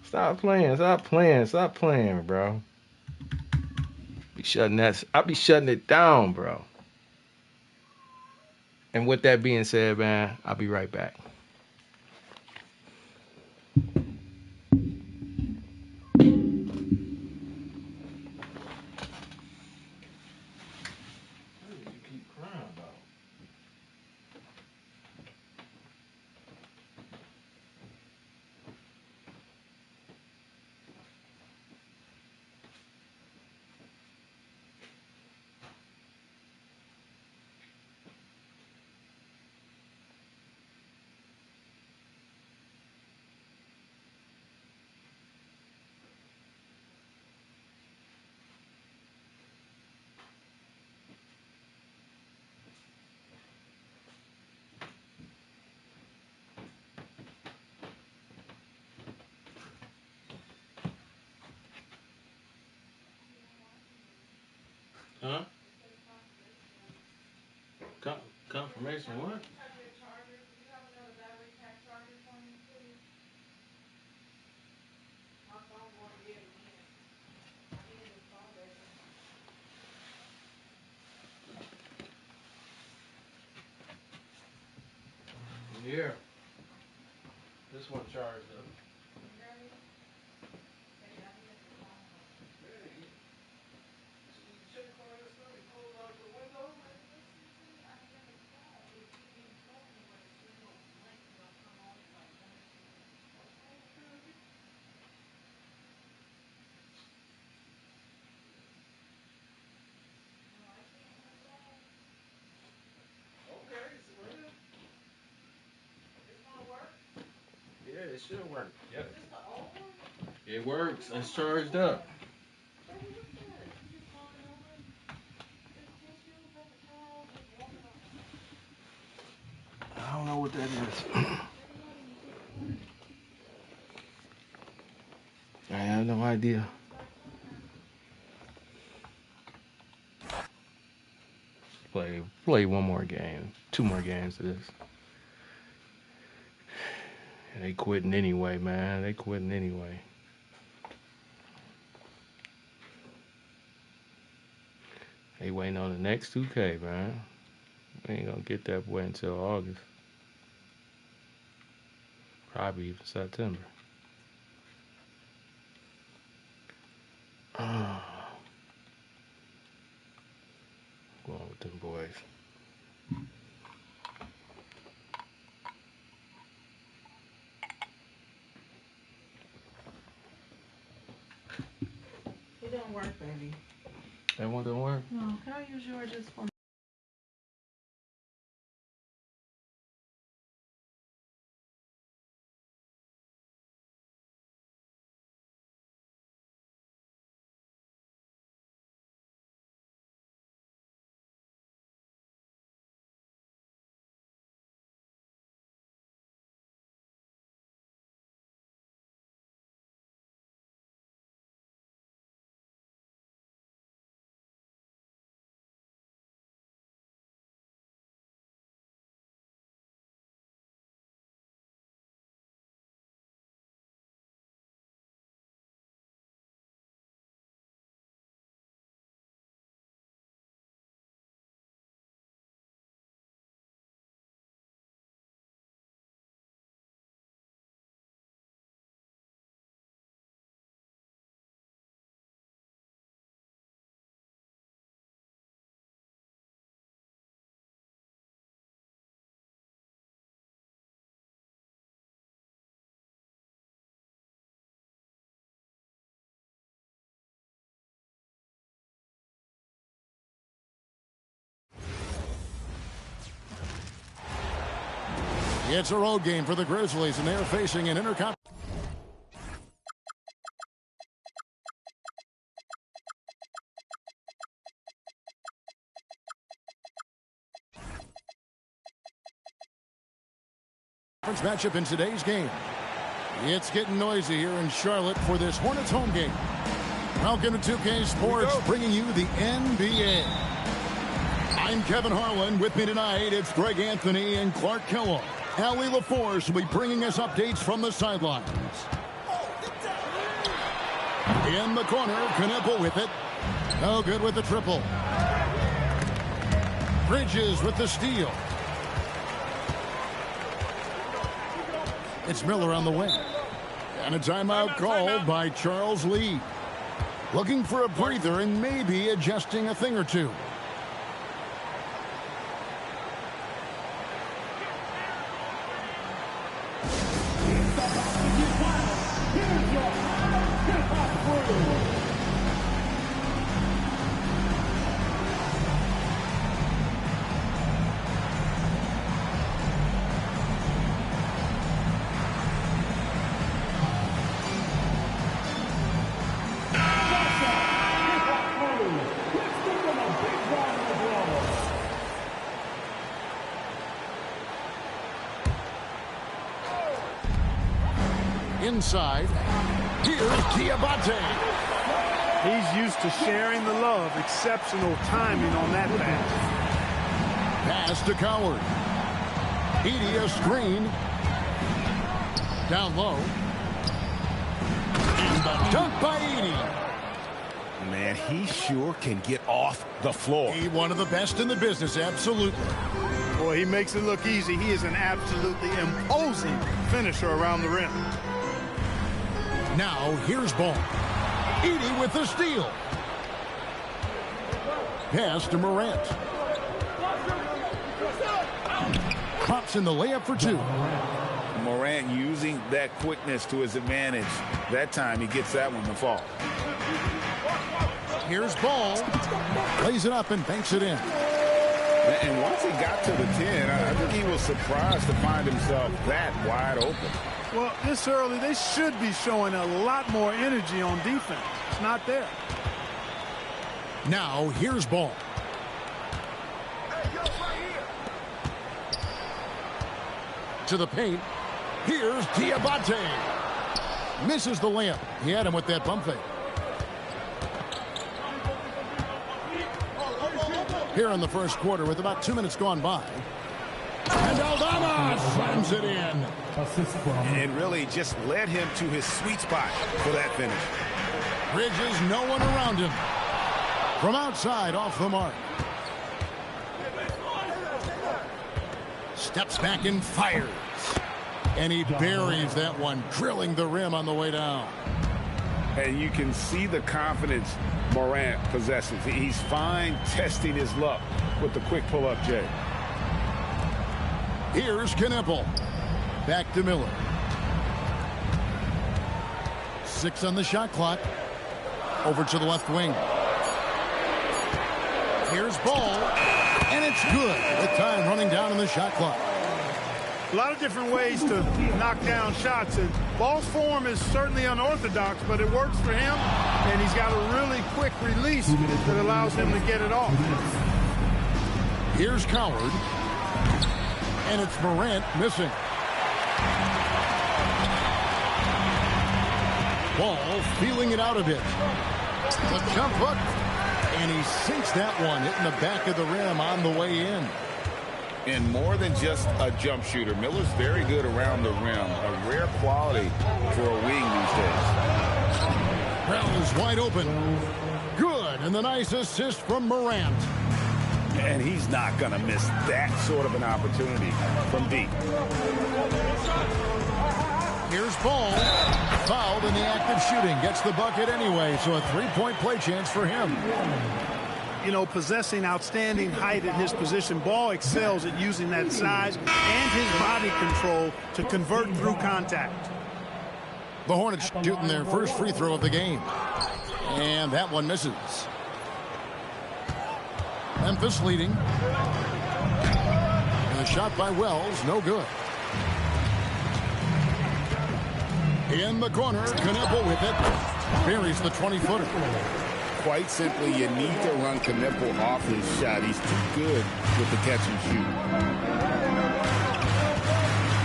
E: Stop playing, bro. Be shutting that. I be shutting it down, bro. And with that being said, man, I'll be right back. Huh? Confirmation what? Yeah. This one charged up. Yeah, it should work. Yep. It works. It's charged up. I don't know what that is. I have no idea. Play one more game. 2 more games of this. They quitting anyway, man. They quitting anyway. They waiting on the next 2K, man. We ain't gonna get that boy until August. Probably even September. Going with them boys.
J: It don't work, baby.
E: That one don't work?
J: No, can I use yours just for
A: It's a road game for the Grizzlies, and they're facing an intercontinental. Matchup in today's game. It's getting noisy here in Charlotte for this Hornets home game. Welcome to 2K Sports, bringing you the NBA. I'm Kevin Harlan. With me tonight, it's Greg Anthony and Clark Kellogg. Allie LaForce will be bringing us updates from the sidelines. In the corner, Knick with it. No good with the triple. Bridges with the steal. It's Miller on the wing. And a timeout called by Charles Lee. Looking for a breather and maybe adjusting a thing or two. Inside, here's Diabate.
C: He's used to sharing the love. Exceptional timing on that pass.
A: Pass to Coward. Edie a screen. Down low. And the dunk by Edie.
B: Man, he sure can get off the floor.
A: He one of the best in the business, absolutely.
C: Boy, he makes it look easy. He is an absolutely imposing finisher around the rim.
A: Now, here's Ball. Edie with the steal. Pass to Morant. Pops in the layup for two.
B: Morant using that quickness to his advantage. That time he gets that one to fall.
A: Here's Ball. Plays it up and banks it in.
B: And once he got to the 10, I think he was surprised to find himself that wide open.
C: Well, this early, they should be showing a lot more energy on defense. It's not there.
A: Now, here's Ball. To the paint. Here's Diabate. Misses the layup. He had him with that pump fake. Here in the first quarter with about 2 minutes gone by. And Aldama slams it in.
B: And really just led him to his sweet spot for that finish.
A: Bridges, no one around him. From outside, off the mark. Steps back and fires. And he buries that one, drilling the rim on the way down.
B: And you can see the confidence Morant possesses. He's fine testing his luck with the quick pull-up, Jay.
A: Here's Knick. Back to Miller. 6 on the shot clock. Over to the left wing. Here's Ball. And it's good with time running down in the shot clock.
C: A lot of different ways to knock down shots. And Ball's form is certainly unorthodox, but it works for him. And he's got a really quick release that allows him to get it off.
A: Here's Coward. And it's Morant missing. Ball feeling it out a bit. The jump hook. And he sinks that one, hitting the back of the rim on the way in.
B: And more than just a jump shooter, Miller's very good around the rim. A rare quality for a wing these days.
A: Wells wide open. Good. And the nice assist from Morant.
B: And he's not going to miss that sort of an opportunity from deep.
A: Here's Ball. Fouled in the act of shooting. Gets the bucket anyway, so a three-point play chance for him.
C: You know, possessing outstanding height at his position, Ball excels at using that size and his body control to convert through contact.
A: The Hornets shooting their first free throw of the game. And that one misses. Memphis leading. And a shot by Wells, no good. In the corner, Knick with it. Buries the 20-footer.
B: Quite simply, you need to run Knick off his shot. He's too good with the catch and shoot.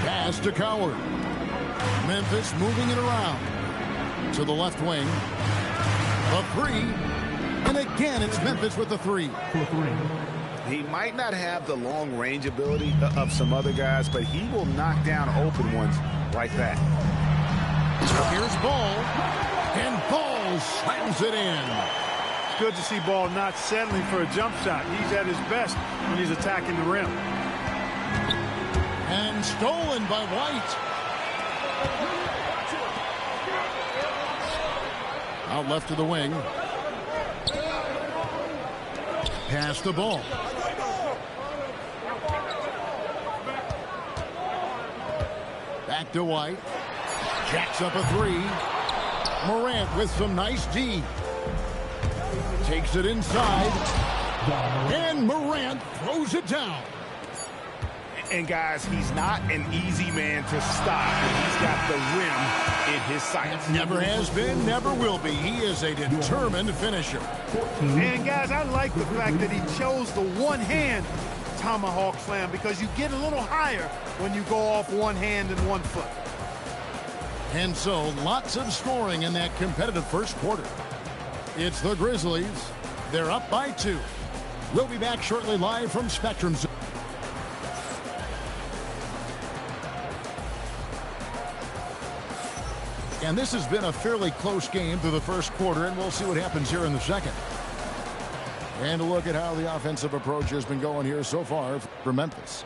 A: Pass to Coward. Memphis moving it around. To the left wing. A three. And again, it's Memphis with the three.
B: He might not have the long range ability of some other guys, but he will knock down open ones like that.
A: Here's Ball. And Ball slams it in.
C: It's good to see Ball not settling for a jump shot. He's at his best when he's attacking the rim.
A: And stolen by White. Out left to the wing. Pass the ball. Back to White. Jacks up a three. Morant with some nice D. Takes it inside. And Morant throws it down.
B: And guys, he's not an easy man to stop. He's got the rim in his sights.
A: Never has been, never will be. He is a determined finisher.
C: And guys, I like the fact that he chose the one-hand tomahawk slam because you get a little higher when you go off one hand and one foot.
A: And so, lots of scoring in that competitive first quarter. It's the Grizzlies. They're up by 2. We'll be back shortly live from Spectrum. And this has been a fairly close game through the first quarter, and we'll see what happens here in the second. And a look at how the offensive approach has been going here so far for Memphis.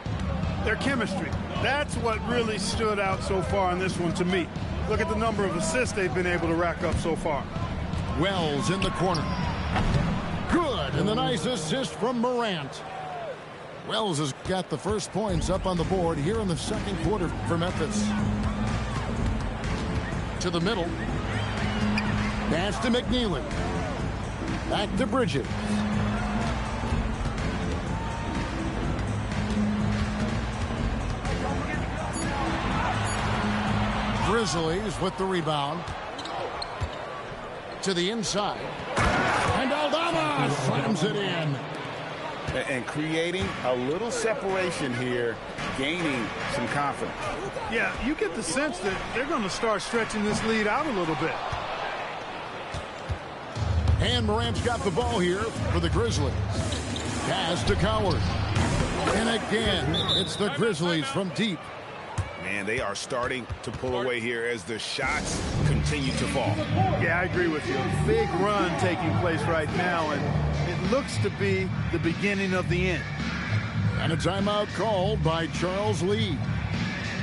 C: Their chemistry. That's what really stood out so far in this one to me. Look at the number of assists they've been able to rack up so far.
A: Wells in the corner. Good, and the nice assist from Morant. Wells has got the first points up on the board here in the second quarter for Memphis. To the middle. Pass to McNeely. Back to Bridges. Grizzlies with the rebound. To the inside. And Aldama slams it in.
B: And creating a little separation here, gaining some confidence.
C: Yeah, you get the sense that they're going to start stretching this lead out a little bit.
A: And Morant's got the ball here for the Grizzlies. Pass to Coward. And again, it's the Grizzlies from deep.
B: Man, they are starting to pull away here as the shots continue to fall.
C: Yeah, I agree with you. Big run taking place right now, and it looks to be the beginning of the end.
A: And a timeout called by Charles Lee.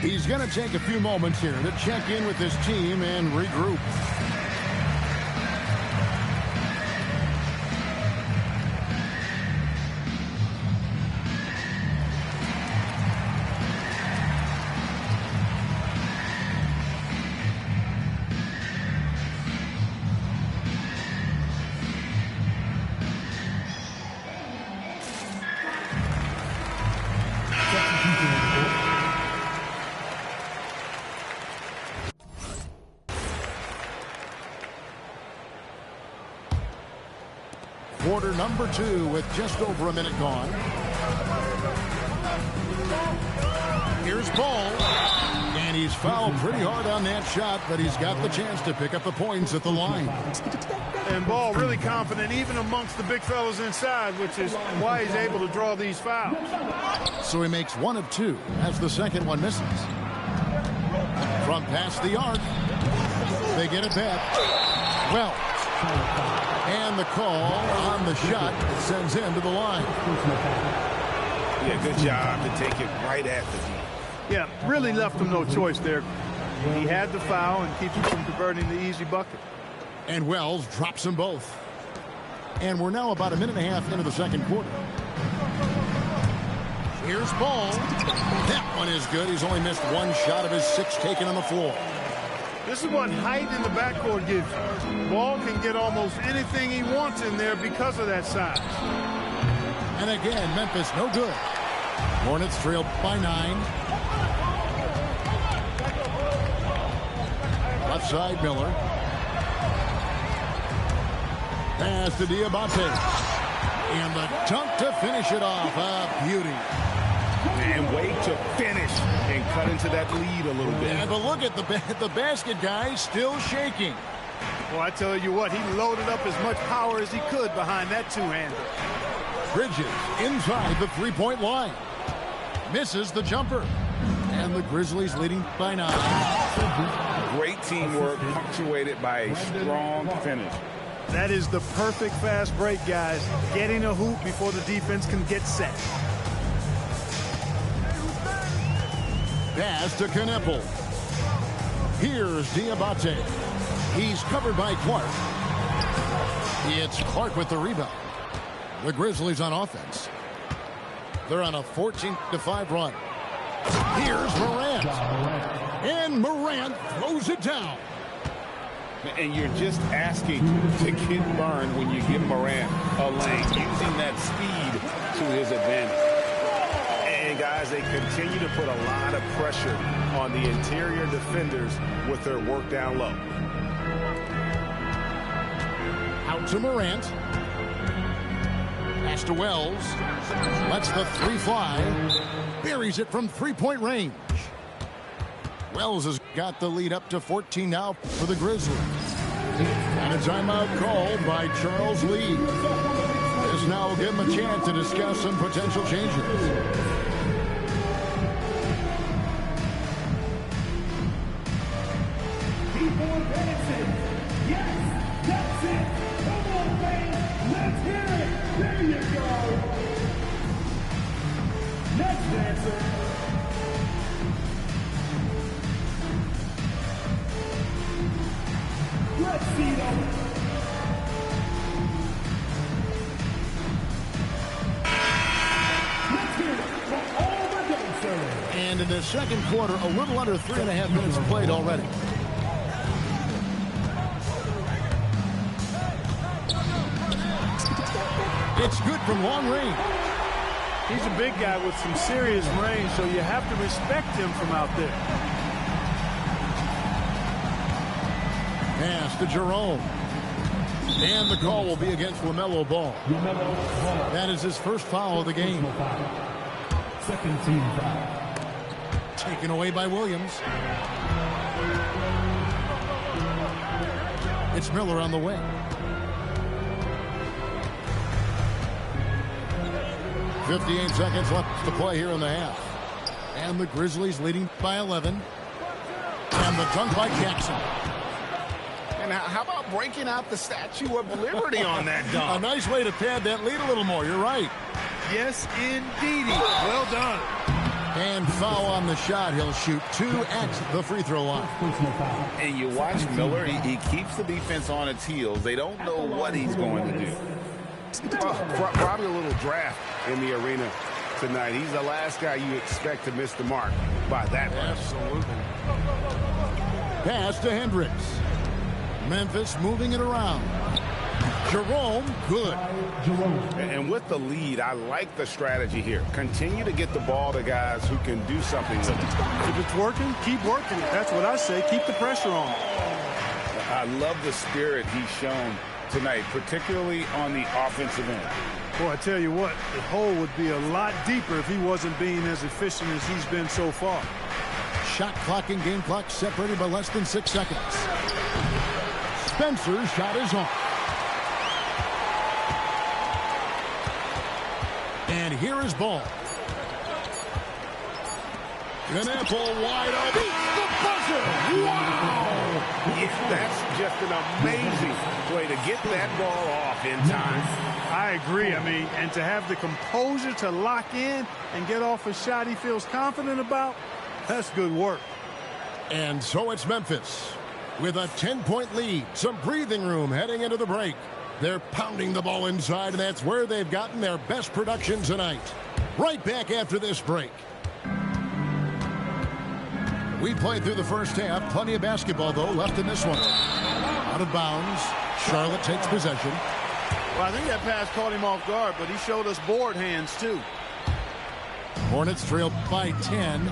A: He's going to take a few moments here to check in with his team and regroup. Quarter number 2 with just over a minute gone. Here's Ball. And he's fouled pretty hard on that shot, but he's got the chance to pick up the points at the line.
C: And Ball really confident even amongst the big fellas inside, which is why he's able to draw these fouls.
A: So he makes 1 of 2 as the second one misses. From past the arc, they get it back. Well, and the call on the shot sends him to the line.
B: Yeah, good job to take it right at the knee.
C: Yeah, really left him no choice there. He had the foul and keeps him from converting the easy bucket.
A: And Wells drops them both. And we're now about a minute and a half into the second quarter. Here's Ball. That one is good. He's only missed 1 shot of his 6 taken on the floor.
C: This is what height in the backcourt gives you. Ball can get almost anything he wants in there because of that size.
A: And again, Memphis no good. Hornets trail by 9. Left side, Miller. Pass to Diabate. And the dunk to finish it off. A beauty.
B: And way to finish and cut into that lead a little bit.
A: Yeah, but look at the basket guy still shaking.
C: Well, I tell you what, he loaded up as much power as he could behind that two-hander.
A: Bridges inside the three-point line. Misses the jumper. And the Grizzlies leading by 9.
B: Great teamwork punctuated by a strong finish.
C: That is the perfect fast break, guys. Getting a hoop before the defense can get set.
A: Pass to Knick. Here's Diabate. He's covered by Clark. It's Clark with the rebound. The Grizzlies on offense. They're on a 14-5 run. Here's Morant. And Morant throws it down.
B: And you're just asking to get burned when you give Morant a lane, using that speed to his advantage. And guys, they continue to put a lot of pressure on the interior defenders with their work down low.
A: Out to Morant. Pass to Wells. Lets the 3 fly. Buries it from three-point range. Wells has got the lead up to 14 now for the Grizzlies. And a timeout called by Charles Lee. This now will give him a chance to discuss some potential changes.
D: Yes, that's it. Come on, fans. Let's hear it. There you go. Next dancer. Let's see them. Let's hear it for all the dancers.
A: And in the second quarter, a little under 3.5 minutes played already. It's good from long range.
C: He's a big guy with some serious range, so you have to respect him from out there.
A: Pass to Jerome. And the call will be against LaMelo Ball. That is his first foul of the game.
D: Second team foul.
A: Taken away by Williams. It's Miller on the way. 58 seconds left to play here in the half. And the Grizzlies leading by 11. And the dunk by Jackson.
B: And how about breaking out the Statue of Liberty on that dunk?
A: A nice way to pad that lead a little more. You're right.
C: Yes, indeedy. Well done.
A: And foul on the shot. He'll shoot 2 at the free throw line.
B: And you watch Miller. He keeps the defense on its heels. They don't know what he's going to do. Probably a little draft in the arena tonight. He's the last guy you expect to miss the mark by that much.
A: Absolutely. Pass to Hendricks. Memphis moving it around. Jerome, good.
B: And with the lead, I like the strategy here. Continue to get the ball to guys who can do something with it.
C: If it's working, keep working. That's what I say. Keep the pressure on.
B: I love the spirit he's shown tonight, particularly on the offensive end.
C: Boy, I tell you what, the hole would be a lot deeper if he wasn't being as efficient as he's been so far.
A: Shot clock and game clock separated by less than 6 seconds. Spencer's shot is on. And here is Ball. Knapp wide open. The buzzer. Wow!
B: Yeah, that's just an amazing way to get that ball off in time.
C: I agree. I mean, and to have the composure to lock in and get off a shot he feels confident about, that's good work.
A: And so it's Memphis with a 10-point lead. Some breathing room heading into the break. They're pounding the ball inside, and that's where they've gotten their best production tonight. Right back after this break. We played through the first half. Plenty of basketball, though, left in this one. Out of bounds. Charlotte takes possession.
C: Well, I think that pass caught him off guard, but he showed us board hands, too.
A: Hornets trail by 10.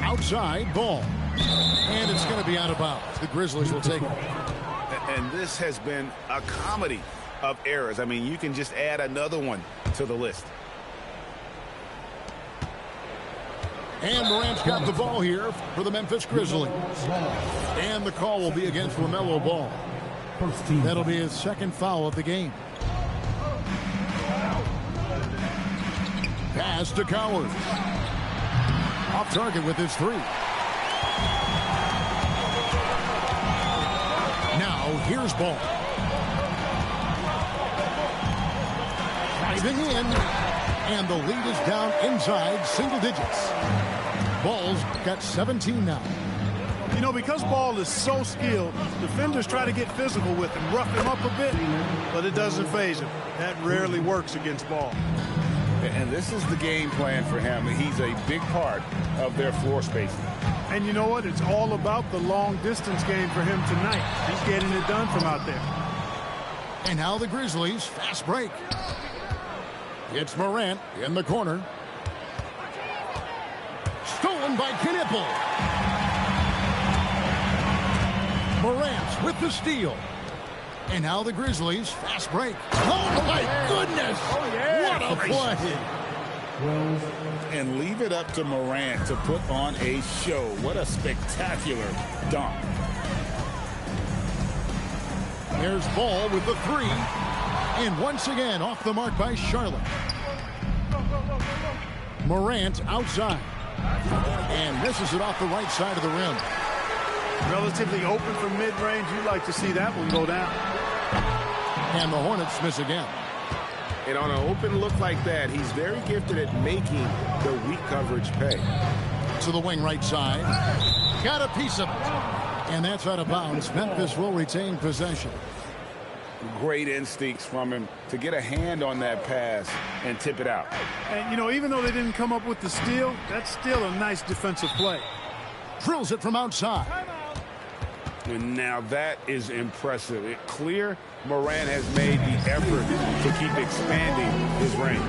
A: Outside, Ball. And it's going to be out of bounds. The Grizzlies will take it.
B: And this has been a comedy of errors. I mean, you can just add another one to the list.
A: And Morant's got the ball here for the Memphis Grizzlies. And the call will be against LaMelo Ball. That'll be his second foul of the game. Pass to Coward. Off target with his 3. Now here's Ball. Driving in. And the lead is down inside single digits. Ball's got 17 now.
C: You know, because Ball is so skilled, defenders try to get physical with him, rough him up a bit, but it doesn't faze him. That rarely works against Ball.
B: And this is the game plan for him. He's a big part of their floor spacing.
C: And you know what? It's all about the long distance game for him tonight. He's getting it done from out there.
A: And now the Grizzlies, fast break. It's Morant in the corner. Stolen by Knick. Morant with the steal. And now the Grizzlies, fast break. Oh, my goodness!
C: Oh, yeah.
A: What a play!
B: And leave it up to Morant to put on a show. What a spectacular dunk.
A: There's Ball with the 3. And once again, off the mark by Charlotte. Morant outside. And misses it off the right side of the rim.
C: Relatively open from mid-range. You'd like to see that one go down.
A: And the Hornets miss again.
B: And on an open look like that, he's very gifted at making the weak coverage pay.
A: To the wing right side. Got a piece of it. And that's out of bounds. Memphis will retain possession.
B: Great instincts from him to get a hand on that pass and tip it out.
C: And, you know, even though they didn't come up with the steal, that's still a nice defensive play.
A: Drills it from outside.
B: And now that is impressive. It's clear Morant has made the effort to keep expanding his range.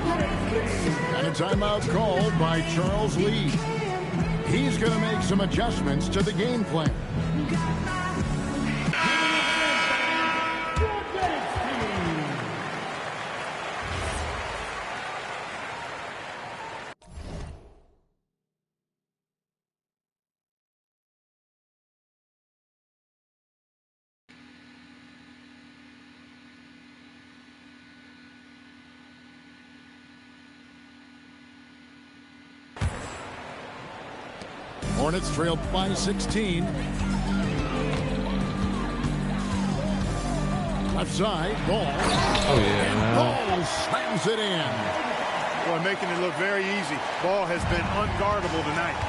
A: And a timeout called by Charles Lee. He's going to make some adjustments to the game plan. Hornets trailed by 16. Left side, ball.
E: Oh, yeah.
A: And Ball slams it in.
C: Boy, making it look very easy. Ball has been unguardable tonight.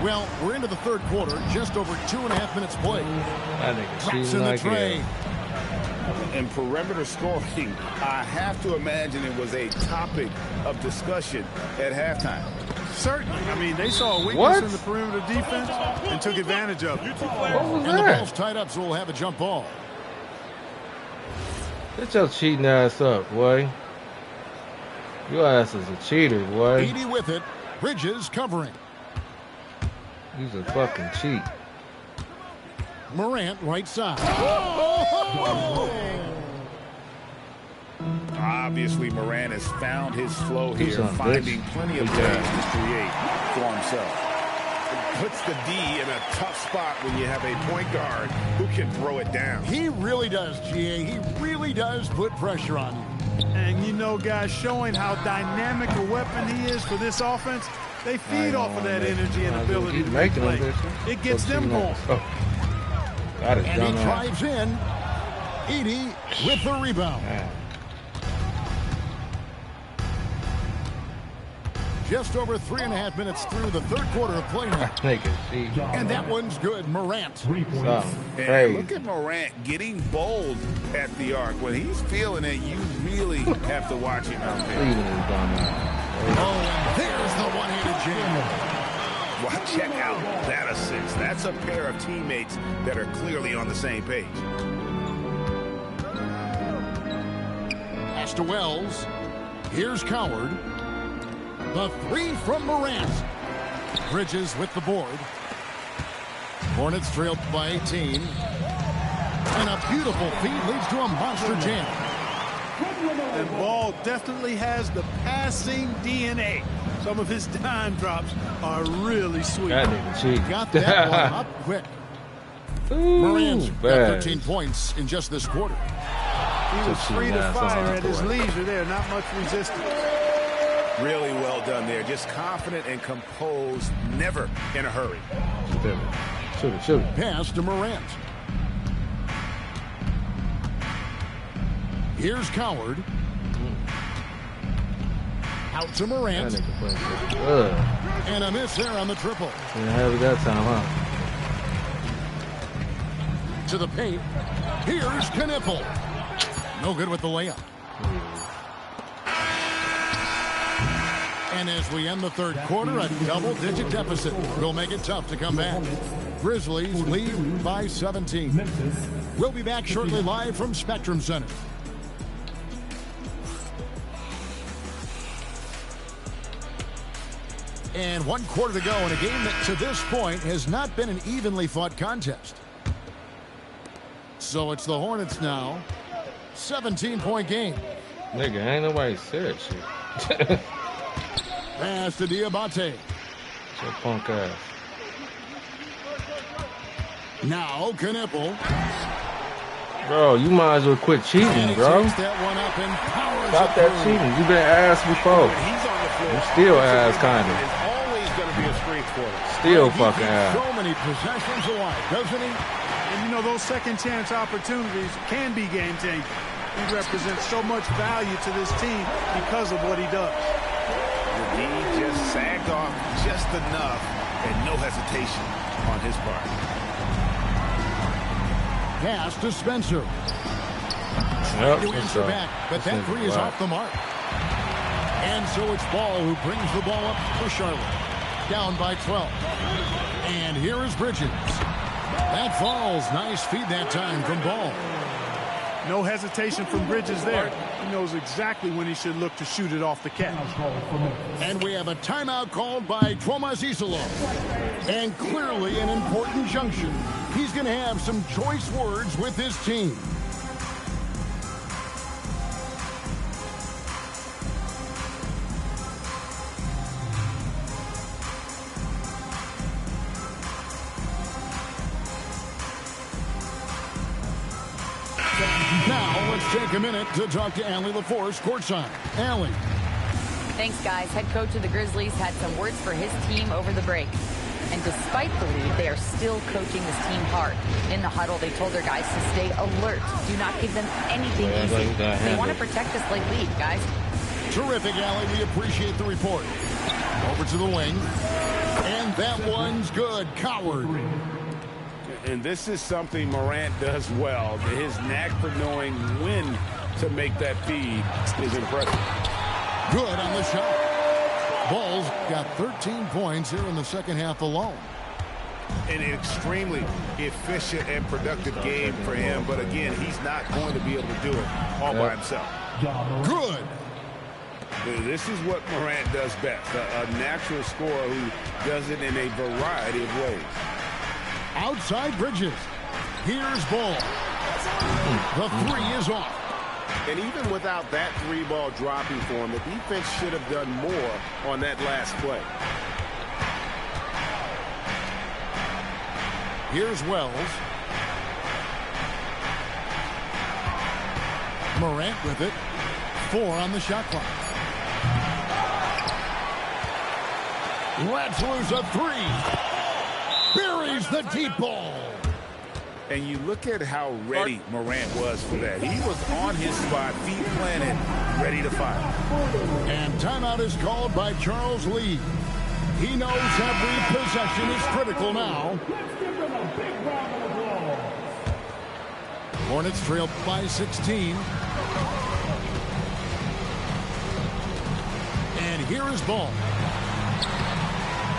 A: Well, we're into the third quarter. Just over 2.5 minutes played.
E: I think
A: Drops
E: she's
A: in the
E: like
A: tray.
B: And perimeter scoring, I have to imagine it was a topic of discussion at halftime.
C: Certainly. I mean, they saw a weakness
E: What?
C: in the perimeter defense and took advantage of it.
E: What was
A: And the
E: that?
A: ball's tied up, so we'll have a jump ball.
E: Get your cheating ass up, boy. Your ass is a cheater, boy.
A: 80 with it. Bridges covering.
E: He's a fucking cheat.
A: Morant right side.
B: Obviously, Morant has found his flow
E: Do
B: here,
E: something,
B: finding
E: bitch.
B: plenty of
E: Good
B: ways
E: job.
B: to create for himself. It puts the D in a tough spot when you have a point guard who can throw it down.
A: He really does, GA. He really does put pressure on you.
C: And you know, guys, showing how dynamic a weapon he is for this offense, they feed off of that energy and ability to make plays. It gets them going.
E: That is
A: And he
E: done on.
A: drives in. Edie with the rebound.
E: Man.
A: Just over 3.5 minutes through the third quarter of play now.
E: Nigga, see.
A: And that one's good. Morant.
E: Something
B: And
E: crazy.
B: look at Morant getting bold at the arc. When he's feeling it, you really have to watch him out there.
E: Cleveland is done now.
A: Oh, and there's the one-handed jam.
B: Well, check out that assist. That's a pair of teammates that are clearly on the same page.
A: Pass to Wells. Here's Coward. The three from Morant. Bridges with the board. Hornets trailed by 18. And a beautiful feed leads to a monster jam.
C: And Ball definitely has the passing DNA. Some of his dime drops are really sweet.
E: That nigga cheat.
A: Got that one up quick. Morant's got 13 points in just this quarter.
C: He was free to fire at his leisure there. Not much resistance.
B: Really well done there. Just confident and composed, never in a hurry.
E: Shoot it, shoot it.
A: Pass to Morant. Here's Coward. Out to
E: That
A: Morant.
E: nigga playing good.
A: And a miss there on the triple.
E: Didn't have it that time, huh?
A: To the paint. Here's Knick. No good with the layup. And as we end the third quarter, a double-digit deficit will make it tough to come back. Grizzlies lead by 17. We'll be back shortly live from Spectrum Center. And 1 quarter to go in a game that to this point has not been an evenly fought contest. So it's the Hornets now. 17-point game.
E: Nigga, ain't nobody said shit.
A: Pass to Diabate.
E: So punk ass.
A: Now Knick.
E: Bro, you might as well quit
A: And
E: cheating,
A: he
E: bro.
A: takes that one up and powers
E: Stop
A: it
E: that
A: through.
E: cheating. You been ass before.
B: When he's on the floor,
E: You still ass, kinda.
B: It's always going to be a strength for him.
E: Still
A: He
E: fucking
A: keeps
E: ass.
A: so many possessions alive, doesn't he?
C: And you know, those second chance opportunities can be game changing. He represents so much value to this team because of what he does.
B: The D just sagged off just enough and no hesitation on his part.
A: Pass to Spencer.
E: Yep,
A: To
E: that's
A: answer
E: all.
A: back, but
E: This
A: that
E: nigga
A: three is
E: wild.
A: off the mark. And so it's Ball who brings the ball up for Charlotte. Down by 12. And here is Bridges. That falls. Nice feed that time from Ball.
C: No hesitation from Bridges there. He knows exactly when he should look to shoot it off the catch.
A: And we have a timeout called by Tomas Isolo. And clearly an important junction. He's going to have some choice words with his team. Now, let's take a minute to talk to Allie LaForce courtside. Allie.
H: Thanks, guys. Head coach of the Grizzlies had some words for his team over the break. And despite the lead, they are still coaching this team hard. In the huddle, they told their guys to stay alert. Do not give them anything easy. They want to protect this late lead, guys.
A: Terrific, Allie. We appreciate the report. Over to the wing. And that one's good. Coward.
B: And this is something Morant does well. His knack for knowing when to make that feed is impressive.
A: Good on the shot. Bulls got 13 points here in the second half alone.
B: An extremely efficient and productive game for him. But again, he's not going to be able to do it all by himself.
A: Good.
B: This is what Morant does best. A natural scorer who does it in a variety of ways.
A: Outside Bridges. Here's Ball. The three is off.
B: And even without that three-ball dropping for him, the defense should have done more on that last play.
A: Here's Wells. Morant with it. 4 on the shot clock. Lets loose a 3. Buries the deep ball.
B: And you look at how ready Morant was for that. He was on his spot, feet planted, ready to fire.
A: And timeout is called by Charles Lee. He knows every possession is critical now.
D: Let's give them a big round of applause.
A: Hornets trail by 16. And here is Ball.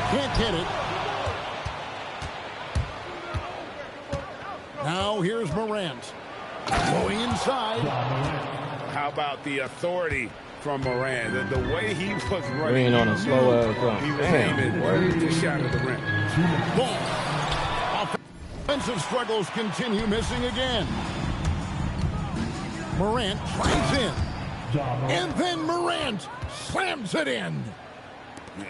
A: Can't get it. Now here's Morant. Going inside.
B: How about the authority from Morant? The way he was running
E: on a slow
B: he was aiming the shot at the rim.
A: Ball. Offensive struggles continue, missing again. Morant drives in. And then Morant slams it in.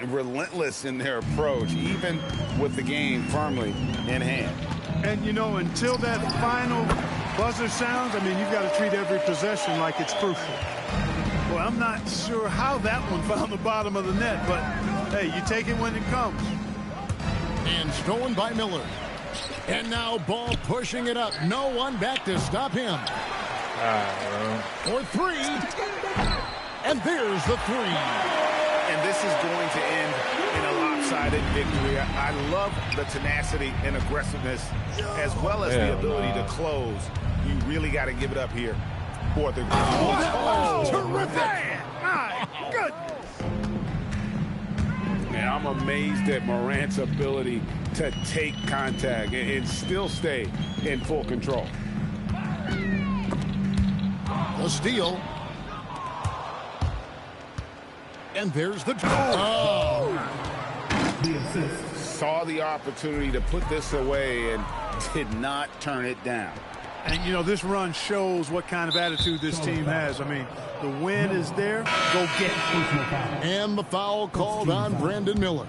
B: Relentless in their approach, even with the game firmly in hand.
C: And, you know, until that final buzzer sounds, I mean, you've got to treat every possession like it's crucial. Well, I'm not sure how that one found the bottom of the net, but, hey, you take it when it comes.
A: And stolen by Miller. And now Ball pushing it up. No one back to stop him. For 3. And there's the 3.
B: And this is going to end in a lopsided victory. I love the tenacity and aggressiveness as well as the ability to close. You really got to give it up here for the
A: terrific.
C: My goodness.
B: Man, I'm amazed at Morant's ability to take contact and still stay in full control.
A: A steal. And there's the
B: Saw the opportunity to put this away and did not turn it down.
C: And, you know, this run shows what kind of attitude this team has. I mean, the win is there. Go get it.
A: And the foul called on Brandon Miller.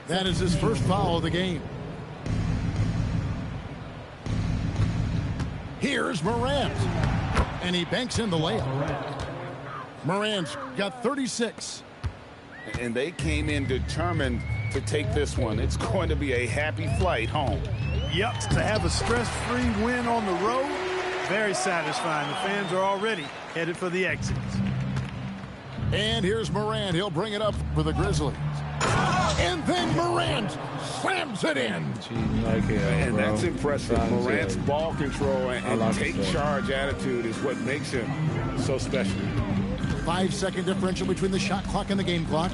A: That is his first foul of the game. Here's Morant. And he banks in the layup. Morant's got 36.
B: And they came in determined to take this one. It's going to be a happy flight home.
C: Yep, to have a stress-free win on the road, very satisfying. The fans are already headed for the exits.
A: And here's Morant. He'll bring it up for the Grizzlies. And then Morant slams it in.
B: And that's impressive. Morant's ball control and take charge attitude is what makes him so special.
A: 5-second differential between the shot clock and the game clock.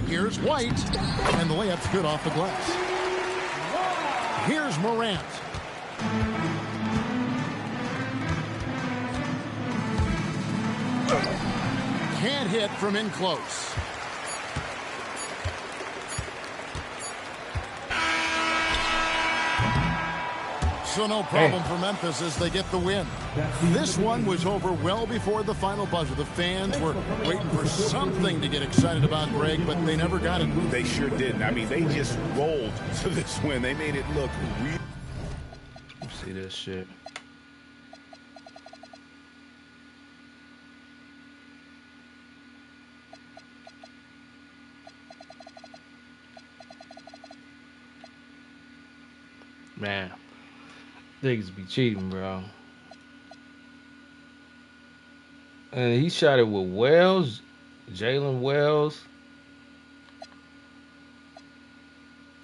A: Here's White. And the layup's good off the glass. Here's Morant. Can't hit from in close. So no problem for Memphis as they get the win. This one was over well before the final buzzer. The fans were waiting for something to get excited about, Greg, but they never got it.
B: They sure didn't. I mean, they just rolled to this win. They made it look real.
E: See this shit. Man, niggas be cheating, bro. And he shot it with Wells, Jalen Wells.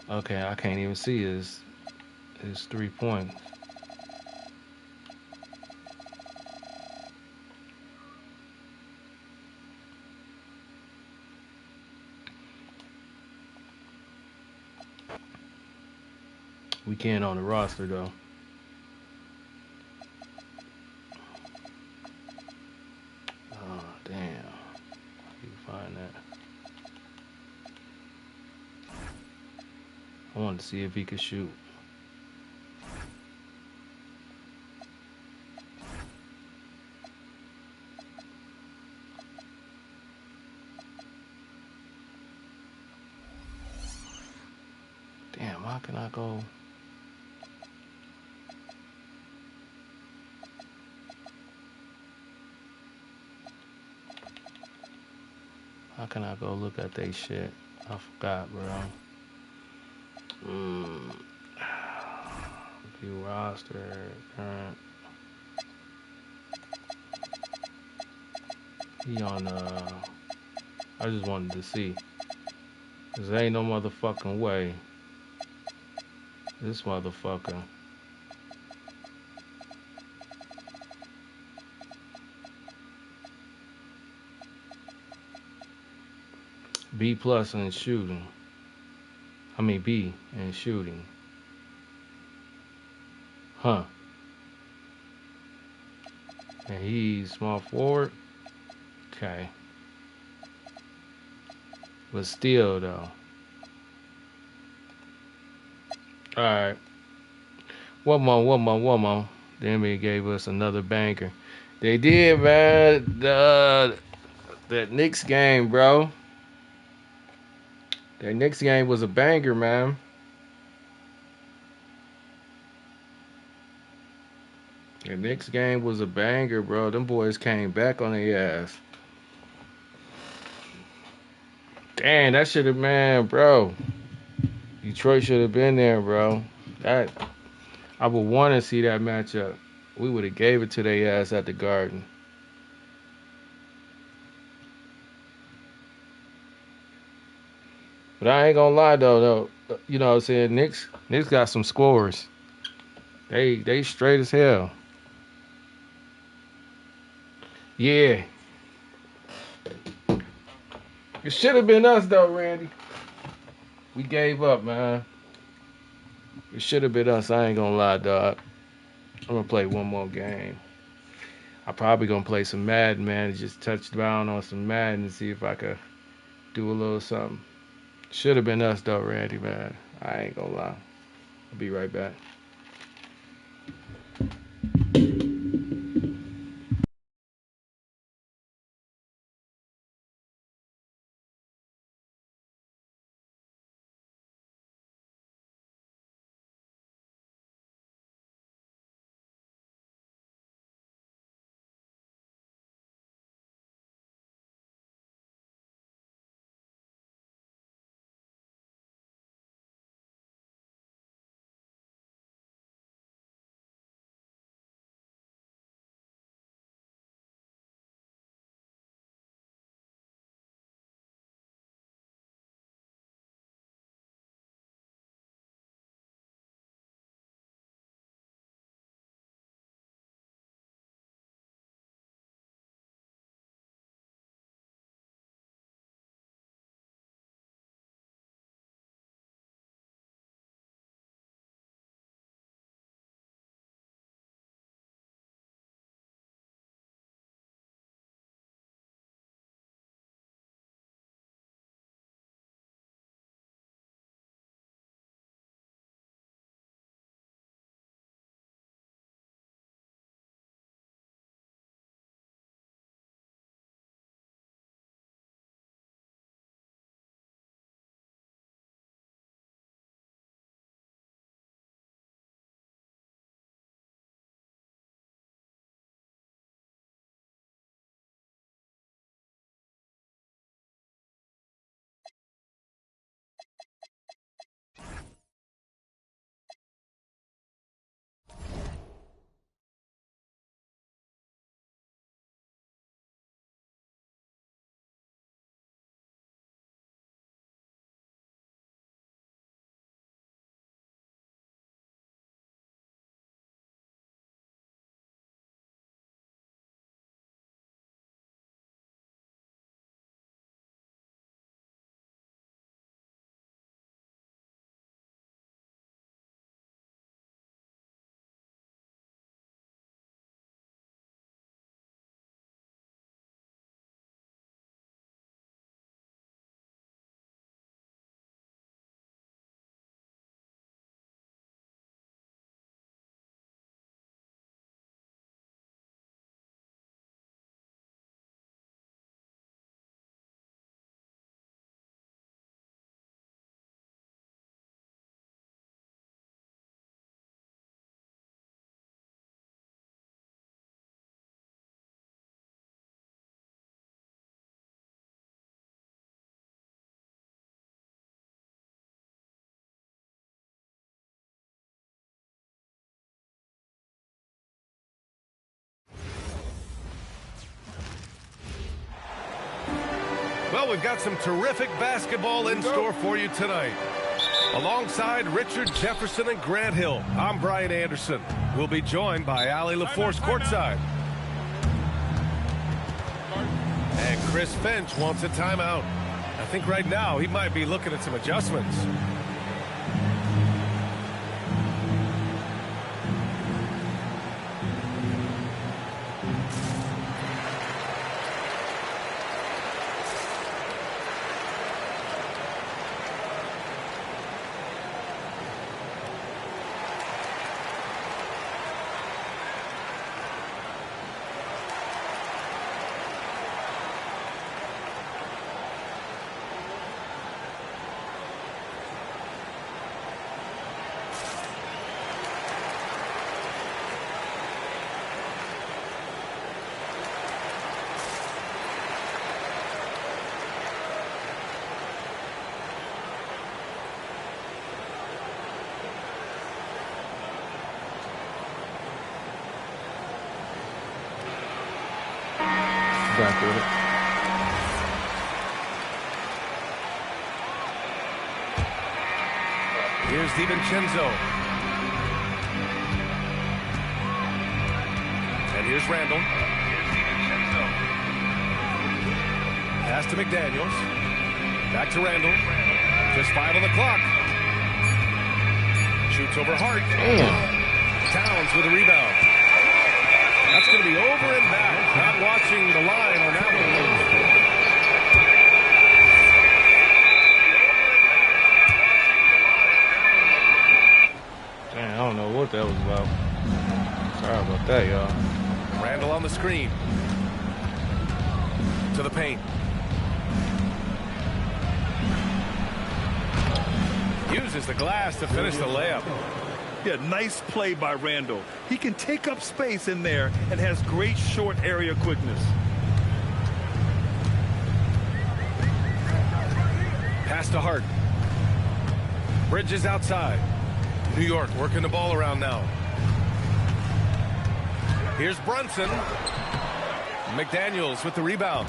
E: Okay, I can't even see his 3 points. We can't on the roster though. Oh damn. You can find that. I wanted to see if he could shoot. Damn, how can I go? How can I go look at they shit? I forgot, bro. View roster, current. He on I just wanted to see. Cause there ain't no motherfucking way. This motherfucker. B plus in shooting. I mean B in shooting. Huh. And he's small forward. Okay. But still though. Alright. One more. The NBA gave us another banker. They did, man. That Knicks game, bro. That Knicks game was a banger, man. The Knicks game was a banger, bro. Them boys came back on their ass. Damn, that should have, man, bro. Detroit should have been there, bro. That I would want to see that matchup. We would have gave it to their ass at the Garden. But I ain't gonna lie though. You know what I'm saying? Knicks got some scores. They straight as hell. Yeah. It should have been us though, Randy. We gave up, man. It should have been us. I ain't gonna lie, dog. I'm gonna play one more game. I probably gonna play some Madden, man. Just touch down on some Madden and see if I could do a little something. Should have been us though, Randy, man. I ain't gonna lie. I'll be right back.
F: Well, we've got some terrific basketball in store for you tonight. Alongside Richard Jefferson and Grant Hill, I'm Brian Anderson. We'll be joined by Allie LaForce courtside. And Chris Finch wants a timeout. I think right now he might be looking at some adjustments.
E: Back with it.
F: Here's DiVincenzo. And here's Randall. Pass to McDaniels. Back to Randall. Just 5 on the clock. Shoots over Hart. Towns with a rebound. That's going to be over and back. Not watching the line on that one.
E: Man, I don't know what that was about. Sorry about that, y'all.
F: Randall on the screen. To the paint. Uses the glass to finish the layup.
G: Yeah, nice play by Randall. He can take up space in there and has great short area quickness.
F: Pass to Hart. Bridges outside. New York working the ball around now. Here's Brunson. McDaniels with the rebound.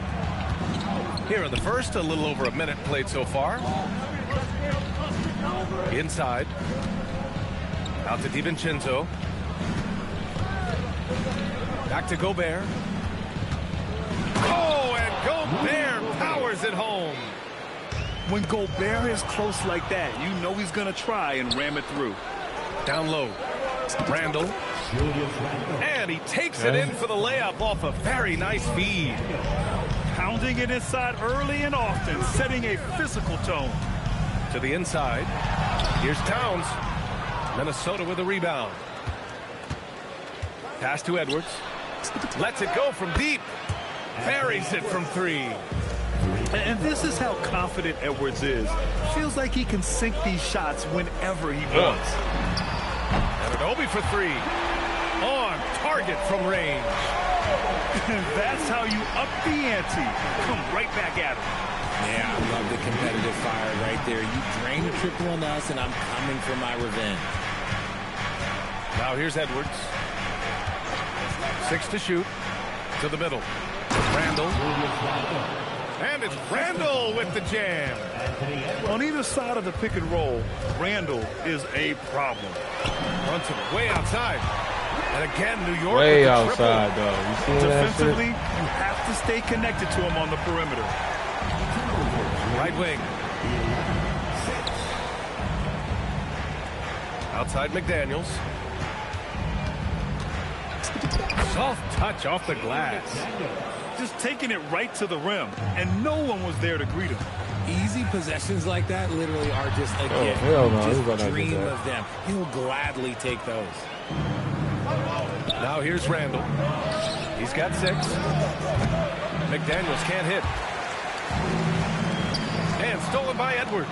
F: Here in the first, a little over a minute played so far. Inside. Out to DiVincenzo. Back to Gobert. Oh, and Gobert powers it home.
G: When Gobert is close like that, you know he's going to try and ram it through.
F: Down low. Randall. And he takes it in for the layup off a very nice feed.
G: Pounding it inside early and often, setting a physical tone.
F: To the inside. Here's Towns. Minnesota with a rebound. Pass to Edwards. Lets it go from deep. Buries it from 3.
G: And this is how confident Edwards is. Feels like he can sink these shots whenever he wants.
F: And an Obi for 3. On target from range.
G: And that's how you up the ante. Come right back at him.
K: Yeah, I love the competitive fire right there. You drain a triple on us, and I'm coming for my revenge.
F: Now here's Edwards. 6 to shoot. To the middle. Randall. And it's Randall with the jam.
G: On either side of the pick and roll, Randall is a problem.
F: Brunson way outside. And again, New York
E: way
F: with the
E: outside,
F: triple.
E: though. You see that shit?
G: Defensively, you have to stay connected to him on the perimeter.
F: Right wing. Outside McDaniels. Soft touch off the glass.
G: Just taking it right to the rim, and no one was there to greet him.
K: Easy possessions like that literally are just a gift.
E: Hell no.
K: Just dream of them. He'll gladly take those.
F: Now here's Randall. He's got 6. McDaniels can't hit. And stolen by Edwards.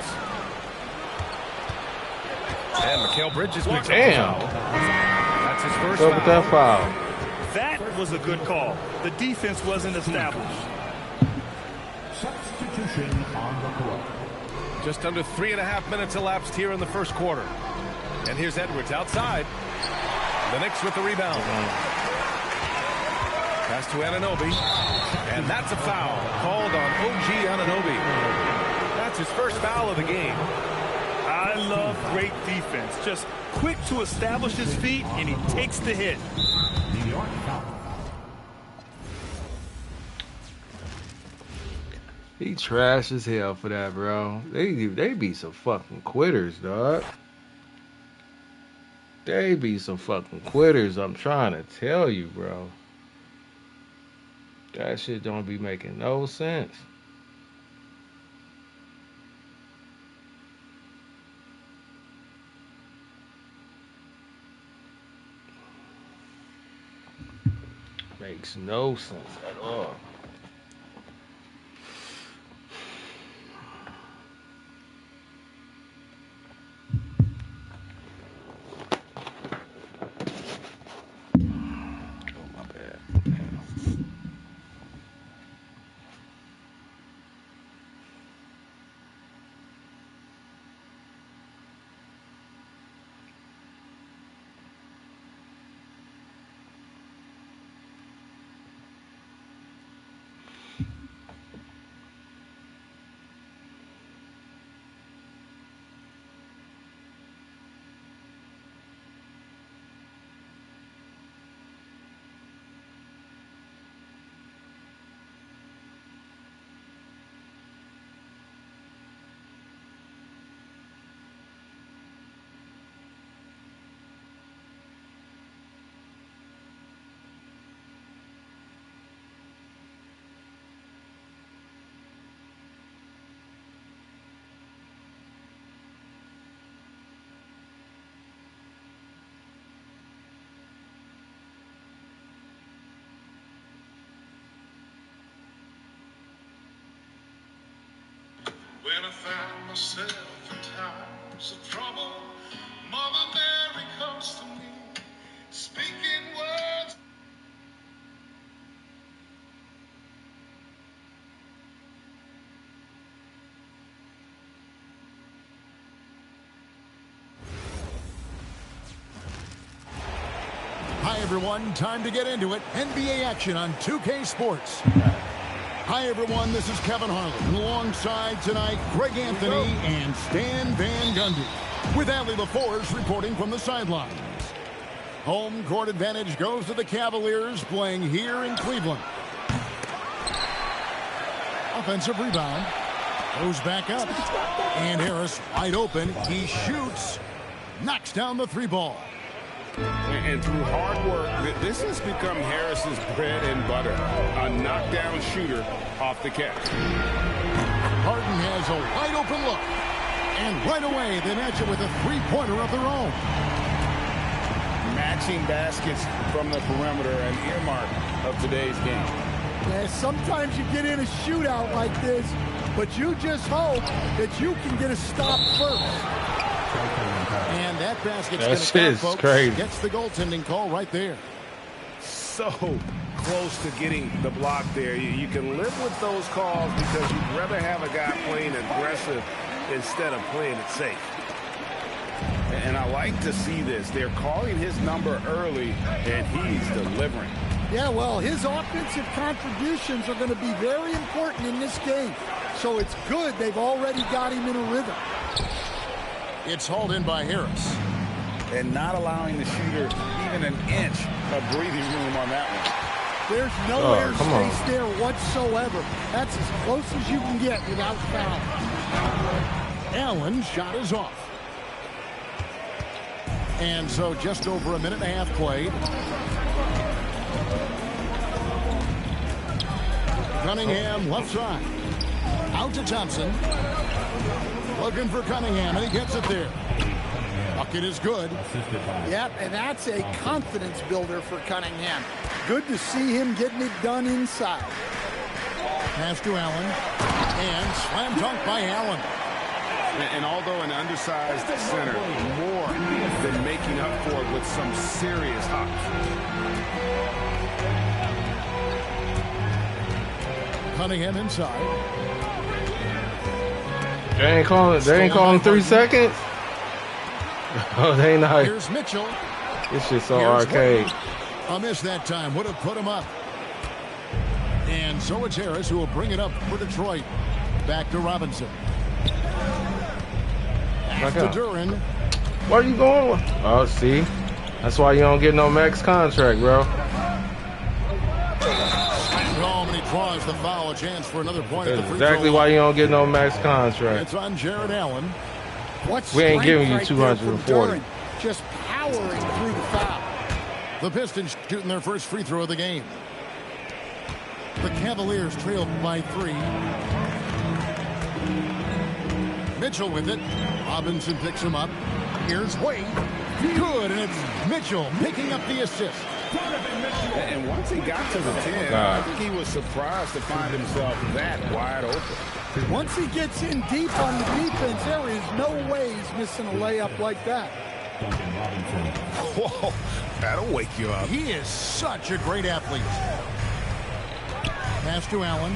F: And Mikal Bridges picks up the foul. That's his first foul.
E: With that foul.
G: That was a good call. The defense wasn't established.
D: Substitution on the court.
F: Just under 3.5 minutes elapsed here in the first quarter. And here's Edwards outside. The Knicks with the rebound. Pass to Anunoby. And that's a foul called on OG Anunoby. That's his first foul of the game.
G: I love great defense. Just quick to establish his feet, and he takes the hit.
L: New York foul.
E: He trash as hell for that, bro. They be some fucking quitters, dog. They be some fucking quitters. I'm trying to tell you, bro. That shit don't be making no sense. Makes no sense at all.
M: When I found myself in times of trouble, Mother Mary comes to me, speaking words.
A: Hi, everyone. Time to get into it. NBA action on 2K Sports. Hi, everyone. This is Kevin Harlan. Alongside tonight, Greg Anthony and Stan Van Gundy. With Allie LaForce reporting from the sidelines. Home court advantage goes to the Cavaliers playing here in Cleveland. Offensive rebound. Goes back up. And Harris wide open. He shoots. Knocks down the three ball.
B: And through hard work, this has become Harris's bread and butter. A knockdown shooter off the catch.
A: Harden has a wide open look. And right away, they match it with a three-pointer of their own.
B: Matching baskets from the perimeter, an earmark of today's game.
I: Yeah, sometimes you get in a shootout like this, but you just hope that you can get a stop first.
A: And that basket's
E: that
A: going to count,
E: crazy.
A: Gets the goaltending call right there.
B: So close to getting the block there. You can live with those calls because you'd rather have a guy playing aggressive instead of playing it safe. And I like to see this. They're calling his number early, and he's delivering.
I: Yeah, well, his offensive contributions are going to be very important in this game. So it's good they've already got him in a rhythm.
A: It's hauled in by Harris.
B: And not allowing the shooter even an inch of breathing room on that one.
I: There's no airspace there whatsoever. That's as close as you can get without foul.
A: Allen's shot is off. And so just over a minute and a half played. Cunningham left side. Out to Thompson. Looking for Cunningham, and he gets it there. Bucket is good.
I: Yep, and that's a confidence builder for Cunningham. Good to see him getting it done inside.
A: Pass to Allen. And slam dunk by Allen.
B: And although an undersized center, more than making up for it with some serious hops.
A: Cunningham inside.
E: They ain't calling 3 seconds. Oh, they not.
A: Here's Mitchell.
E: This shit's so arcade.
A: A miss that time would have put him up. And So it's Harris who will bring it up for Detroit. Back to Robinson. Back to Duran.
E: Where are you going? Oh, see? That's why you don't get no max contract, bro.
A: Home and he draws the foul. A chance for another point at the free throw.
E: Exactly why you don't get no max contract.
A: It's on Jared Allen.
E: We ain't giving you 240.
I: Just powering through the foul.
A: The Pistons shooting their first free throw of the game. The Cavaliers trail by 3. Mitchell with it. Robinson picks him up. Here's Wade. Good, and it's Mitchell picking up the assist.
B: And once he got to the 10, I think he was surprised to find himself that wide open.
I: Once he gets in deep on the defense, there is no way he's missing a layup like that.
B: Whoa, that'll wake you up.
A: He is such a great athlete. Pass to Allen,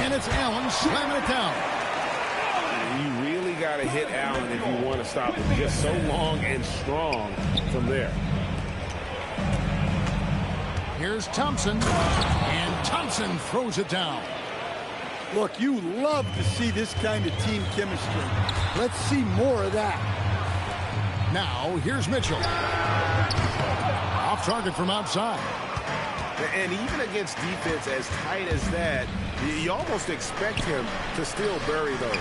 A: and it's Allen slamming it down.
B: You really got to hit Allen if you want to stop him. Just so long and strong from there.
A: Here's Thompson, and Thompson throws it down.
I: Look, you love to see this kind of team chemistry. Let's see more of that.
A: Now, here's Mitchell. Off target from outside.
B: And even against defense as tight as that, you almost expect him to still bury those.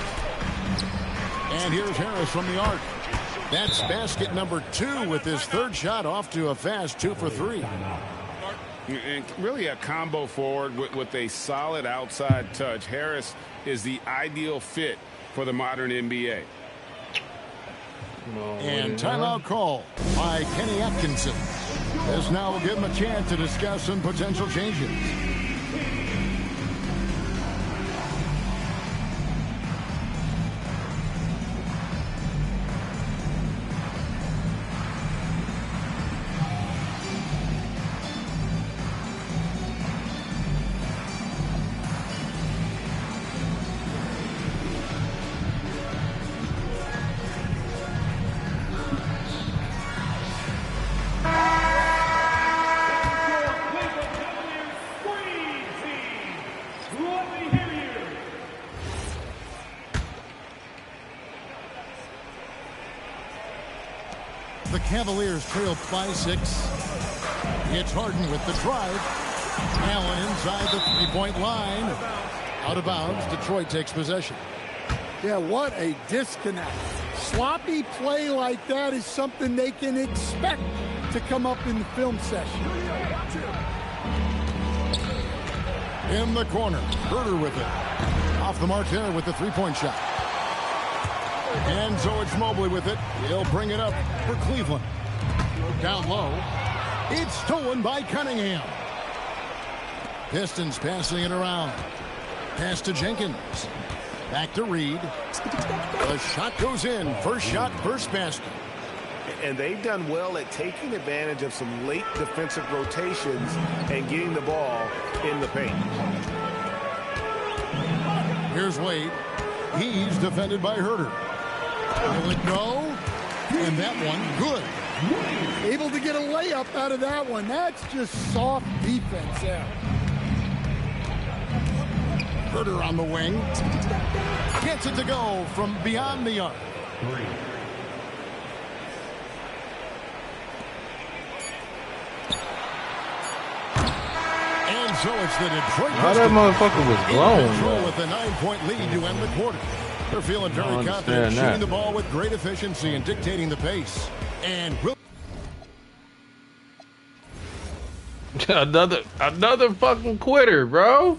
A: And here's Harris from the arc. That's basket number 2 with his third shot off to a fast 2 for 3.
B: And really a combo forward with a solid outside touch. Harris is the ideal fit for the modern NBA.
A: And timeout call by Kenny Atkinson. This now will give him a chance to discuss some potential changes. The Cavaliers trail by 6. It's Harden with the drive. Allen inside the three-point line. Out of bounds. Detroit takes possession.
I: Yeah, what a disconnect. Sloppy play like that is something they can expect to come up in the film session.
A: In the corner, Herder with it. Off the mark there with the three-point shot. And so it's Mobley with it. He'll bring it up for Cleveland. Down low. It's stolen by Cunningham. Pistons passing it around. Pass to Jenkins. Back to Reed. The shot goes in. First shot, first basket.
B: And they've done well at taking advantage of some late defensive rotations and getting the ball in the paint.
A: Here's Wade. He's defended by Herder. Will it go? And that one, good.
I: Able to get a layup out of that one. That's just soft defense there.
A: Herder on the wing. Gets it to go from beyond the arc. And so it's the Detroit Pistons.
E: How that motherfucker was blown,
A: with a 9-point lead to end the quarter. They're feeling very confident, shooting the ball with great efficiency and dictating the pace. And
E: another fucking quitter, bro.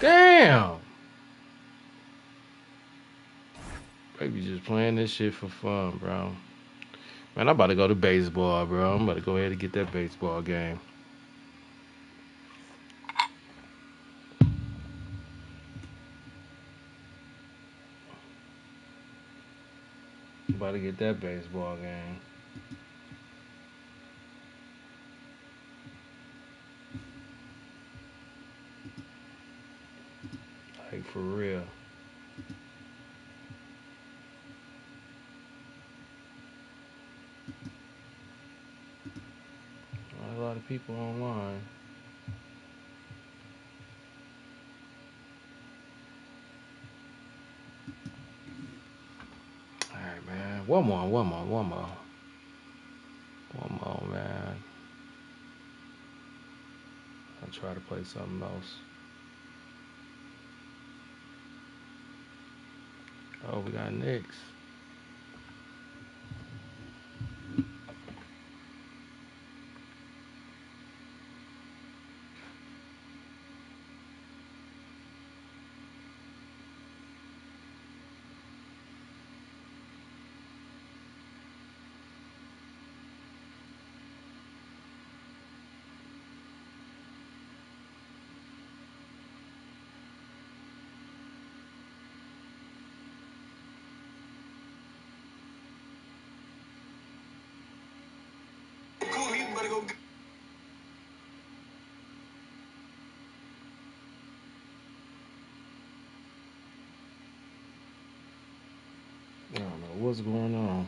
E: Damn. Baby just playing this shit for fun, bro. Man, I'm about to go to baseball, bro. I'm about to go ahead and get that baseball game. About to get that baseball game. Like for real. Not a lot of people online. man. One more, man. I'll try to play something else. Oh, we got Knicks. I don't know what's going on.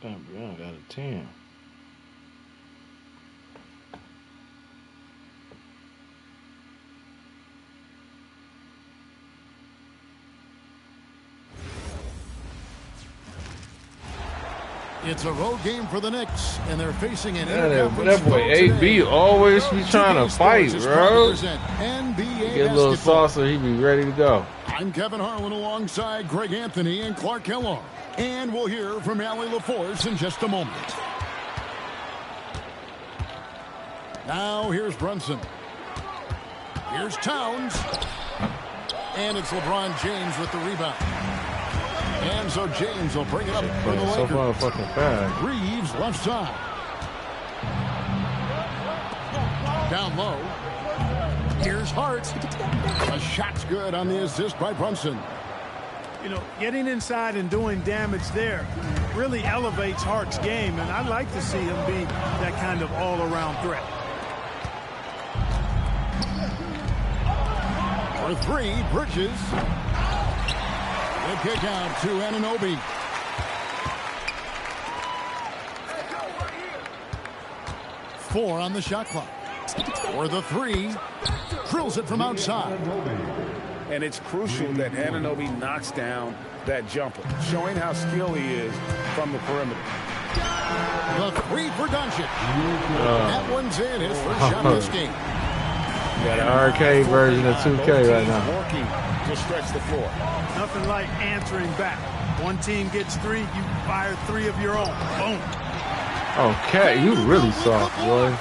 E: Damn, Brianna got a 10.
A: It's a road game for the Knicks, and they're facing an
E: that boy AB always be trying to fight, bro. Get a little saucer, he be ready to go.
A: I'm Kevin Harlan alongside Greg Anthony and Clark Kellogg. And we'll hear from Allie LaForce in just a moment. Now here's Brunson. Here's Towns. And it's LeBron James with the rebound. And so James will bring it up for the Lakers.
E: So fucking fast.
A: Reeves left side. Down low. Here's Hart. A shot's good on the assist by Brunson.
C: You know, getting inside and doing damage there really elevates Hart's game, and I like to see him be that kind of all-around threat.
A: For three, Bridges. The kick out to Anunoby. Four on the shot clock. For the three, drills it from outside.
B: And it's crucial that Anunoby knocks down that jumper, showing how skilled he is from the perimeter.
A: The three for Doncic. That one's in, his first shot of this game.
E: Got an arcade version of 2K right now.
B: Working to stretch the floor.
C: Nothing like answering back. One team gets three, you fire three of your own. Boom.
E: Okay, you really soft, boy.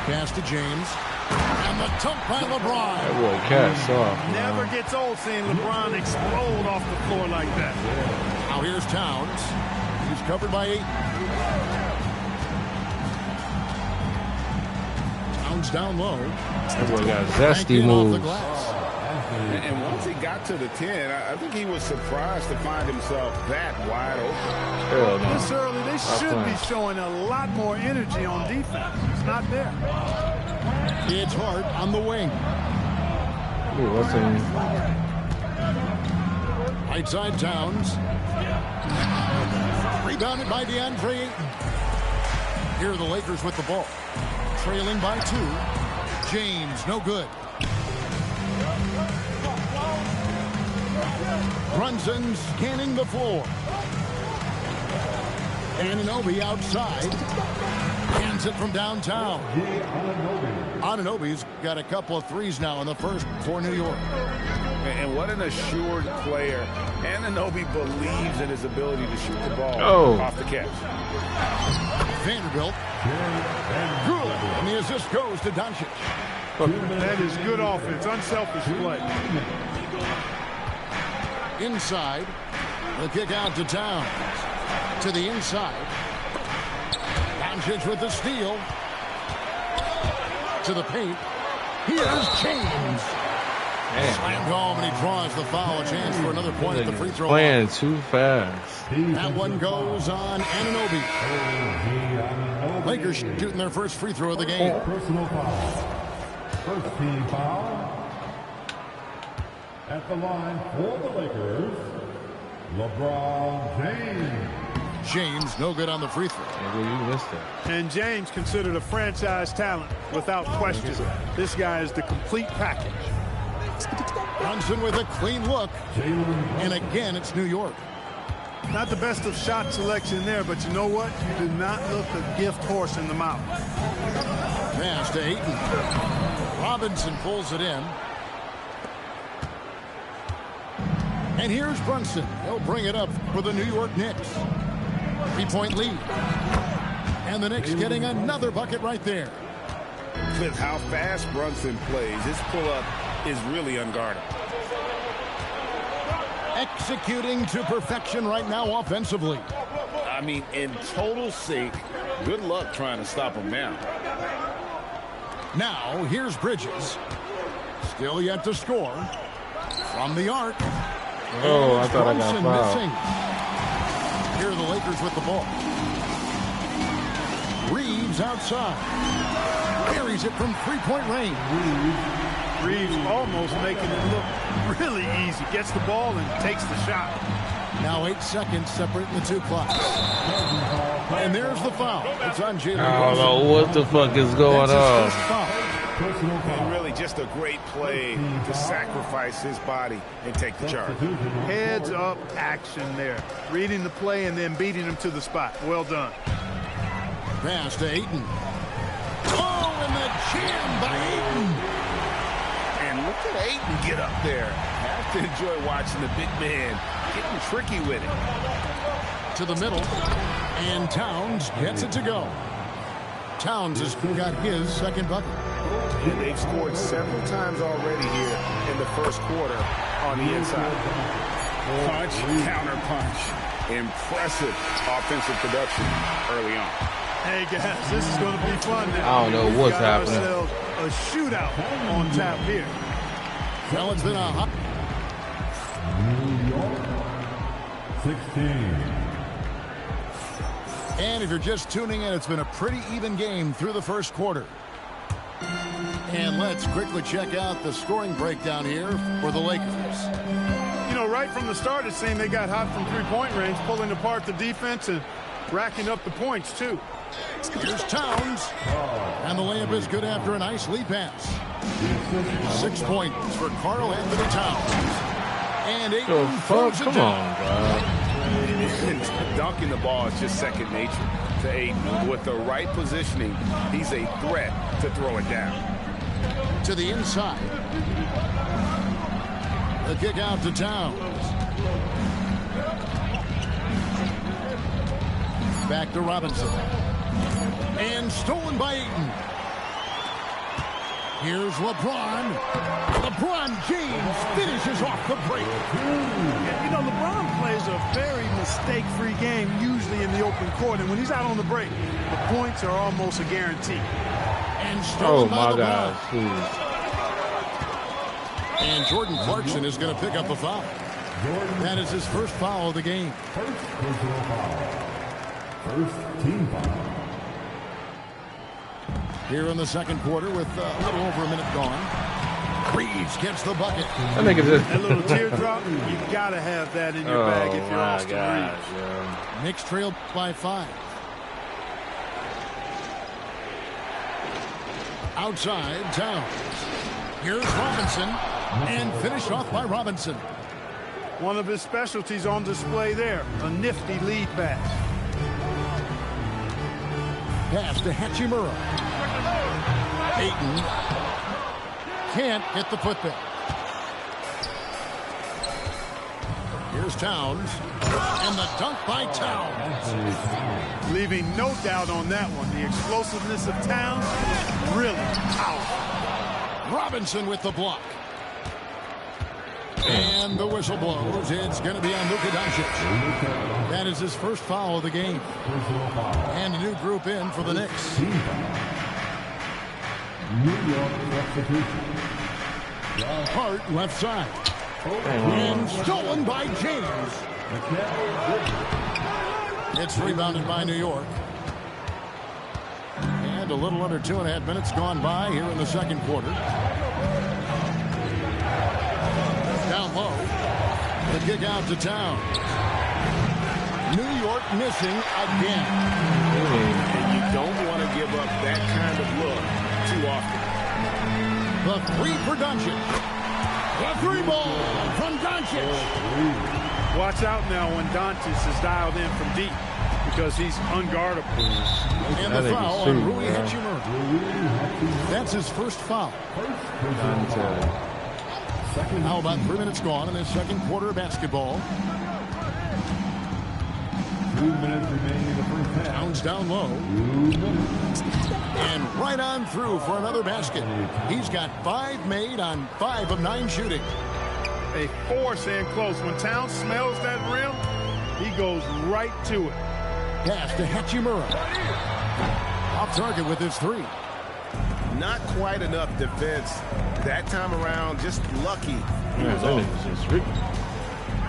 A: Pass to James. And the tunk by LeBron.
E: That boy Cat soft.
C: Never gets old seeing LeBron explode off the floor like that.
A: Now here's Towns. He's covered by 8. Towns down low.
E: That boy got zesty moves.
B: And once he got to the 10, I think he was surprised to find himself that wide open.
C: This early, they should be showing a lot more energy on defense. It's not there.
A: It's Hart on the wing.
E: Ooh, what's in?
A: Right side Towns. Rebounded by DeAndre Ayton. Here are the Lakers with the ball. Trailing by 2. James, no good. Brunson scanning the floor. Anunoby outside. Hands it from downtown. Anunoby's got a couple of threes now in the first for New York.
B: And what an assured player. Anunoby believes in his ability to shoot the ball off the catch.
A: Vanderbilt. Good. And the assist goes to Doncic.
C: That is good offense. Unselfish play.
A: Inside. The kick out to Towns. To the inside. Doncic with the steal. To the paint. Here's James. Slammed home, and he draws the foul. A chance for another point at the free throw line.
E: Playing too fast.
A: That one goes on Anunoby. Lakers shooting their first free throw of the game.
L: Personal foul. First team foul. At the line for the Lakers, LeBron James.
A: James, no good on the free throw.
E: Maybe you missed it.
C: And James considered a franchise talent without question. This guy is the complete package.
A: Brunson with a clean look. And again, it's New York.
C: Not the best of shot selection there, but you know what? You do not look a gift horse in the mouth.
A: Pass to Ayton. Robinson pulls it in. And here's Brunson. He'll bring it up for the New York Knicks. 3-point lead. And the Knicks getting another bucket right there.
B: With how fast Brunson plays, his pull-up is really unguarded.
A: Executing to perfection right now offensively.
B: I mean, in total sync. Good luck trying to stop him now.
A: Now, here's Bridges. Still yet to score. From the arc.
E: Oh, I thought I got fouled.
A: Missing. Here are the Lakers with the ball. Reeves outside. Carries it from three-point range.
C: Reeves almost making it look really easy. Gets the ball and takes the shot.
A: Now 8 seconds separating the two clocks. And there's the foul. It's on Jalen.
E: I don't know what the fuck is going on.
B: And really just a great play to sacrifice his body and take the charge.
C: Heads up action there. Reading the play and then beating him to the spot. Well done.
A: Pass to Ayton. Oh, and the jam by Ayton.
B: And look at Ayton get up there. Have to enjoy watching the big man getting tricky with it.
A: To the middle. And Towns gets it to go. Towns has got his second bucket.
B: And they've scored several times already here in the first quarter on the inside. Punch, counter punch. Impressive offensive production early on.
C: Hey, guys, this is going to be fun now.
E: I don't know what's happening.
C: A shootout on tap here.
A: Well, it's been a hot.
L: New York, 16.
A: And if you're just tuning in, it's been a pretty even game through the first quarter. And let's quickly check out the scoring breakdown here for the Lakers.
C: You know, right from the start, it seemed they got hot from three-point range, pulling apart the defense and racking up the points, too.
A: Here's Towns. And the layup is good after a nice lead pass. 6 points for Karl Anthony Towns. And Ayton throws it down.
E: Come on, bro.
B: Dunking the ball is just second nature to Ayton. With the right positioning, he's a threat to throw it down.
A: To the inside. The kick out to Towns. Back to Robinson. And stolen by Ayton. Here's LeBron. LeBron James finishes off the break.
C: You know, LeBron plays a very mistake-free game, usually in the open court. And when he's out on the break, the points are almost a guarantee.
A: And stolen by
E: my
A: LeBron.
E: God, please.
A: And Jordan Clarkson is going to pick up the foul. That is his first foul of the game.
L: First personal foul. First team foul.
A: Here in the second quarter with a little over a minute gone. Reeves gets the bucket.
E: I think it's just
C: That little teardrop, you got to have that in your bag if you're Austin Reeves.
A: Knicks trailed by 5. Outside, Towns. Here's Robinson. And finished off by Robinson.
C: One of his specialties on display there. A nifty lead pass.
A: Pass to Hachimura. Ayton can't get the putback. Here's Towns. And the dunk by Towns.
C: Leaving no doubt on that one. The explosiveness of Towns, really powerful.
A: Robinson with the block. And the whistle blows. It's going to be on Luka Doncic. That is his first foul of the game. And a new group in for the Knicks. Hart left side. And stolen by James. It's rebounded by New York. And a little under 2.5 minutes gone by here in the second quarter. Down low. The kick out to Towns. New York missing again.
B: And you don't want to give up that kind of look too often.
A: The three for Doncic. The three ball from Doncic.
C: Watch out now when Doncic is dialed in from deep because he's unguardable.
A: And the foul on Rui Hachimura. That's his first foul. How about 3 minutes gone in this second quarter of basketball?
L: 2 minutes remaining in the first half.
A: Towns down low.
L: 2 minutes.
A: And right on through for another basket. He's got 5 made on 5 of 9 shooting.
C: A force in close. When Towns smells that rim, he goes right to it.
A: Pass to Hachimura. Off target with his 3.
B: Not quite enough defense that time around. Just lucky.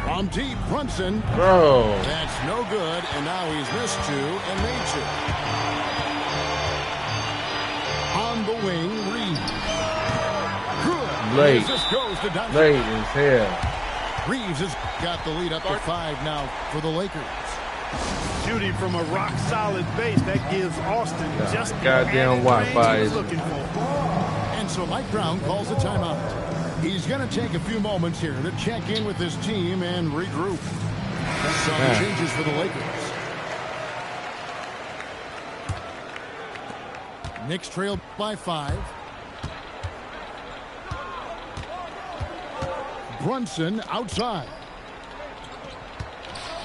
A: From deep, Brunson.
E: Bro.
A: That's no good, and now he's missed 2 and made 2. On the wing, Reeves. Good.
E: Late.
A: This goes to Doncic.
E: Late as hell.
A: Reeves has got the lead up to 5 now for the Lakers.
C: Shooting from a rock-solid base, that gives Austin just
E: goddamn Wi-Fi
C: he was looking for.
A: And so Mike Brown calls a timeout. He's going to take a few moments here to check in with his team and regroup. Some changes for the Lakers. Knicks trailed by 5. Brunson outside.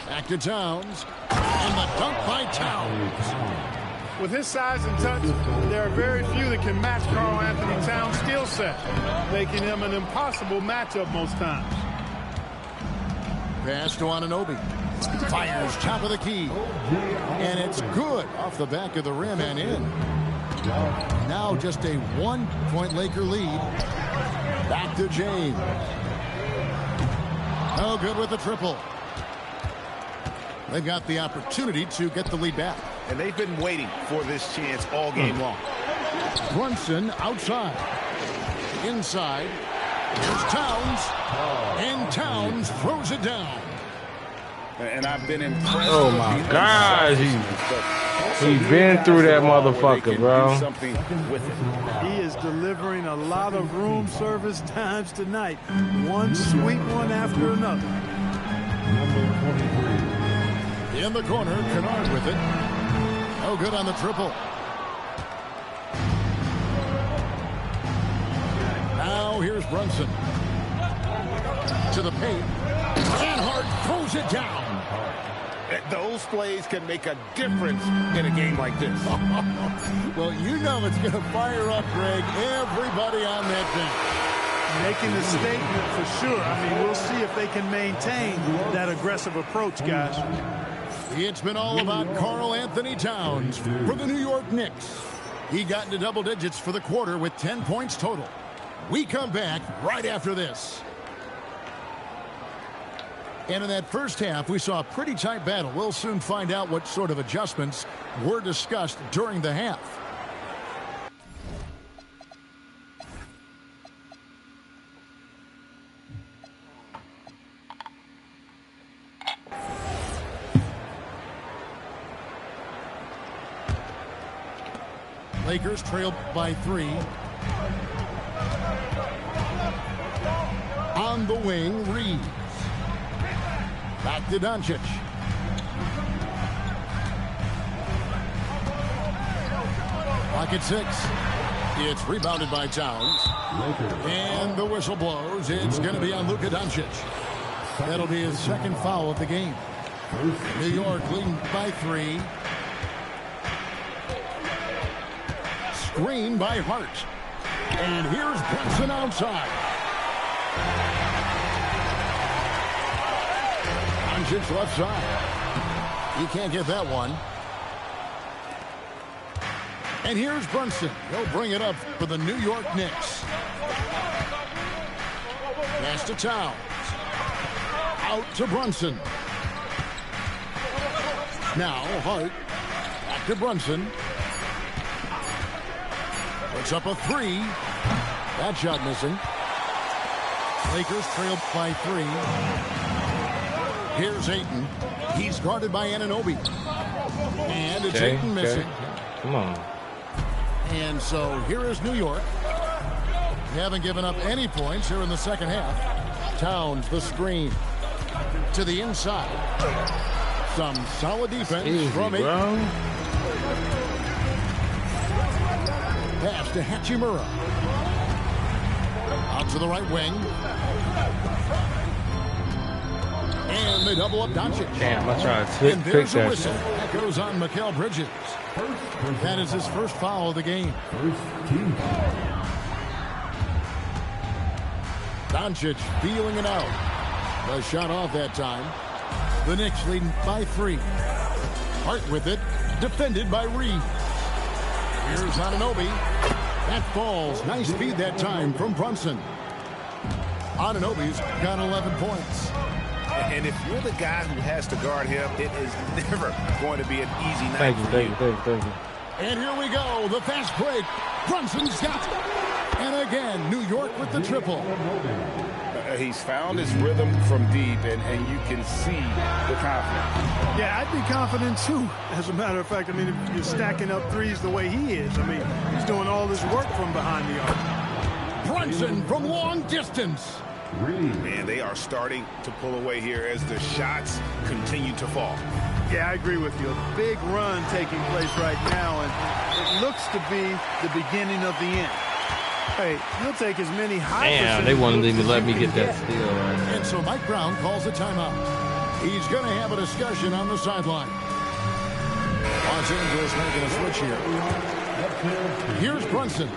A: Back to Towns. And the dunk by Towns.
C: With his size and touch, there are very few that can match Karl Anthony Towns' skill set, making him an impossible matchup most times.
A: Pass to Anunoby. Fires top of the key. And it's good off the back of the rim and in. Now just a 1-point Laker lead. Back to James. No good with the triple. They've got the opportunity to get the lead back.
B: And they've been waiting for this chance all game long.
A: Brunson outside. Inside. Here's Towns. And Towns throws it down.
B: And I've been impressed.
E: Oh my God. He's been through that motherfucker, bro.
C: He is delivering a lot of room service times tonight. One sweet one after another.
L: Number 23.
A: In the corner, Kennard with it. No good on the triple. Now here's Brunson. To the paint. And Hart throws it down.
B: Those plays can make a difference in a game like this.
A: Well, you know it's going to fire up, Greg, everybody on that bench.
C: Making the statement for sure. I mean, we'll see if they can maintain that aggressive approach, guys.
A: It's been all about Karl Anthony Towns for the New York Knicks. He got into double digits for the quarter with 10 points total. We come back right after this. And in that first half, we saw a pretty tight battle. We'll soon find out what sort of adjustments were discussed during the half. Lakers trailed by 3. On the wing, Reeves. Back to Doncic. Clock at 6. It's rebounded by Towns. And the whistle blows. It's going to be on Luka Doncic. That'll be his second foul of the game. New York leading by 3. Screen by Hart. And here's Brunson outside. Doncic left side. He can't get that one. And here's Brunson. He'll bring it up for the New York Knicks. Pass to Towns. Out to Brunson. Now Hart. Back to Brunson. Puts up a three. That shot missing. Lakers trail by 3. Here's Ayton. He's guarded by Anunoby. And it's Ayton missing.
E: Come on.
A: And so here is New York. They haven't given up any points here in the second half. Towns, the screen. To the inside. Some solid defense from Ayton. Pass to Hachimura. Out to the right wing. And they double up Doncic.
E: Damn, I tried to pick that
A: whistle. That goes on Mikal Bridges. That is his first foul of the game. Doncic feeling it out. The shot off that time. The Knicks leading by 3. Hart with it. Defended by Reed. Here's Anunoby. That falls. Nice feed that time from Brunson. Anunoby's got 11 points.
B: And if you're the guy who has to guard him, it is never going to be an easy night.
E: Thank you.
A: And here we go. The fast break. Brunson's got it. And again, New York with the triple.
B: He's found his rhythm from deep, and you can see the confidence.
C: Yeah, I'd be confident too. As a matter of fact, I mean, if you're stacking up threes the way he is, I mean, he's doing all this work from behind the arc.
A: Brunson from long distance.
B: Man, they are starting to pull away here as the shots continue to fall.
C: Yeah, I agree with you. A big run taking place right now, and it looks to be the beginning of the end. Hey, he'll take as many high
E: Damn, they won't even let me get that steal right now.
A: And so Mike Brown calls a timeout. He's going to have a discussion on the sideline. Los Angeles making a switch here. Here's Brunson.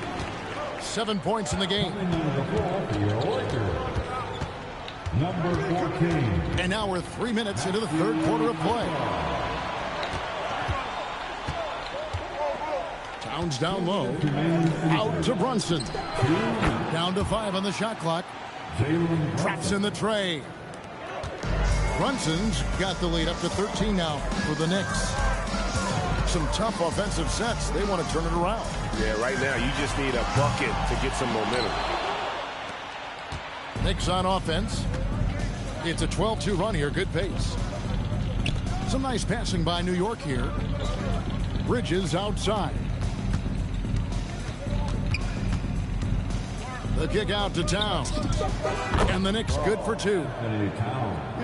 A: 7 points in the game.
L: Number 14.
A: And now we're 3 minutes into the third quarter of play. Towns down low. Out to Brunson. Down to 5 on the shot clock. Traps in the tray. Brunson's got the lead up to 13 now for the Knicks. Some tough offensive sets. They want to turn it around.
B: Yeah, right now you just need a bucket to get some momentum.
A: Knicks on offense. It's a 12-2 run here. Good pace. Some nice passing by New York here. Bridges outside. The kick out to Towns. And the Knicks good for 2.
C: You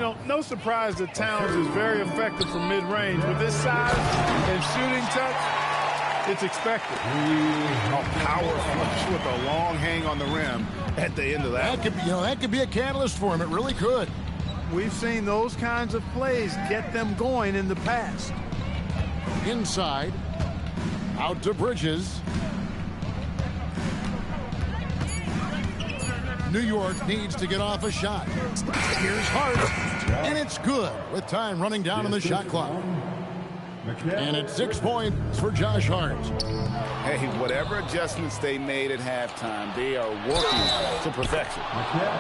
C: know, no surprise that Towns is very effective from mid-range. With this size and shooting touch, it's expected.
B: A power flush with a long hang on the rim at the end of that.
A: That could be a catalyst for him. It really could.
C: We've seen those kinds of plays get them going in the past.
A: Inside. Out to Bridges. New York needs to get off a shot. Here's Hart. And it's good with time running down on the shot clock. And it's 6 points for Josh Hart.
B: Hey, whatever adjustments they made at halftime, they are working to perfection.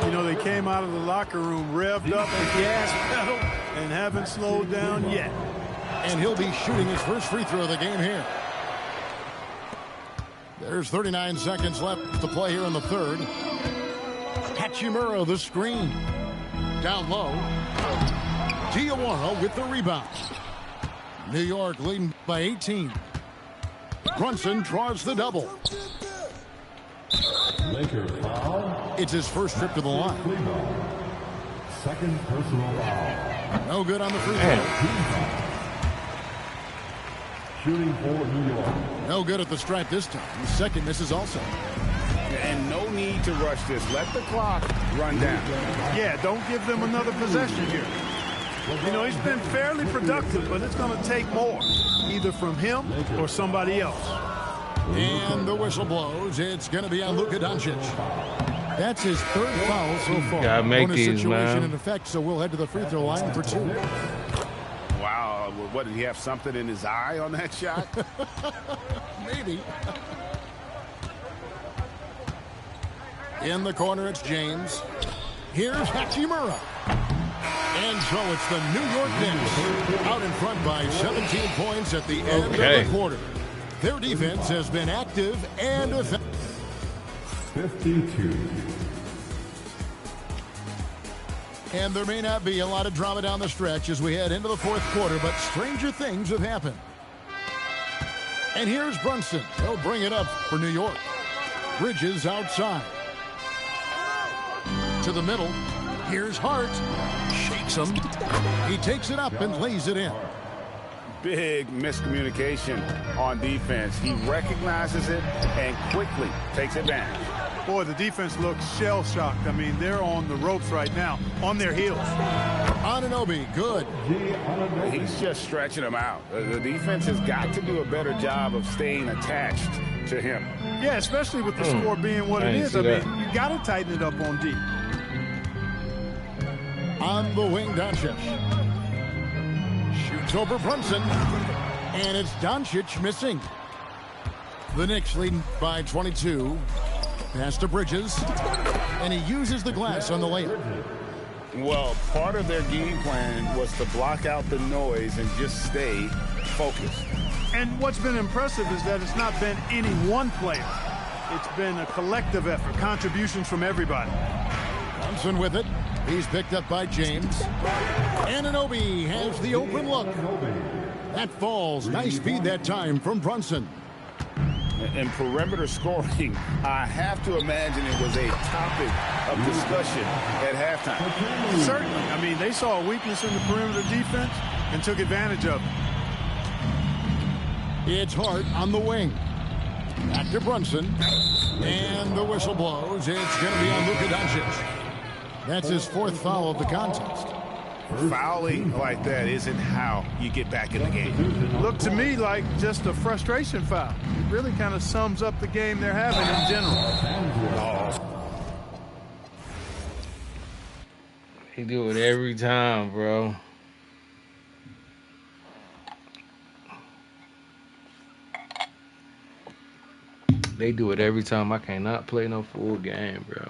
C: You know, they came out of the locker room revved up the gas pedal and haven't slowed down yet.
A: And he'll be shooting his first free throw of the game here. There's 39 seconds left to play here in the third. Hachimura the screen. Down low. Diawara with the rebound. New York leading by 18. Brunson draws the double.
L: Lakers foul.
A: It's his first trip to the line.
L: Second personal foul.
A: No good on the free throw.
L: Shooting for New York.
A: No good at the stripe this time. The second misses also.
B: And no need to rush this. Let the clock run down.
C: Yeah, don't give them another possession here. You know, he's been fairly productive, but it's going to take more, either from him or somebody else.
A: And the whistle blows. It's going to be on Luka Doncic. That's his third foul so far.
E: Gotta make
A: Bonus
E: these,
A: situation
E: man.
A: in effect, so we'll head to the free throw line for 2.
B: Wow, what, did he have something in his eye on that shot?
A: Maybe. In the corner, it's James. Here's Hachimura. And so it's the New York Knicks out in front by 17 points at the end of the quarter. Their defense has been active and effective.
L: 52.
A: And there may not be a lot of drama down the stretch as we head into the fourth quarter, but stranger things have happened. And here's Brunson. He'll bring it up for New York. Bridges outside. To the middle. Here's Hart. Shakes him. He takes it up and lays it in.
B: Big miscommunication on defense. He recognizes it and quickly takes advantage.
C: Boy, the defense looks shell-shocked. I mean, they're on the ropes right now, on their heels.
A: Anunoby, good.
B: He's just stretching them out. The defense has got to do a better job of staying attached to him.
C: Yeah, especially with the score being what it is. I mean, you got to tighten it up on D.
A: On the wing, Doncic. Shoots over Brunson. And it's Doncic missing. The Knicks leading by 22. Pass to Bridges. And he uses the glass on the layup.
B: Well, part of their game plan was to block out the noise and just stay focused.
C: And what's been impressive is that it's not been any one player. It's been a collective effort, contributions from everybody.
A: Brunson with it. He's picked up by James. Anunoby has the open look. That falls. Nice feed that time from Brunson.
B: In perimeter scoring, I have to imagine it was a topic of discussion at halftime.
C: Certainly. I mean, they saw a weakness in the perimeter defense and took advantage of it.
A: It's Hart on the wing. Back to Brunson. And the whistle blows. It's going to be on Luka Doncic. That's his fourth foul of the contest.
B: Fouling like that isn't how you get back in the game.
C: Looked to me like just a frustration foul. It really kind of sums up the game they're having in general.
E: He do it every time, bro. They do it every time. I cannot play no full game, bro.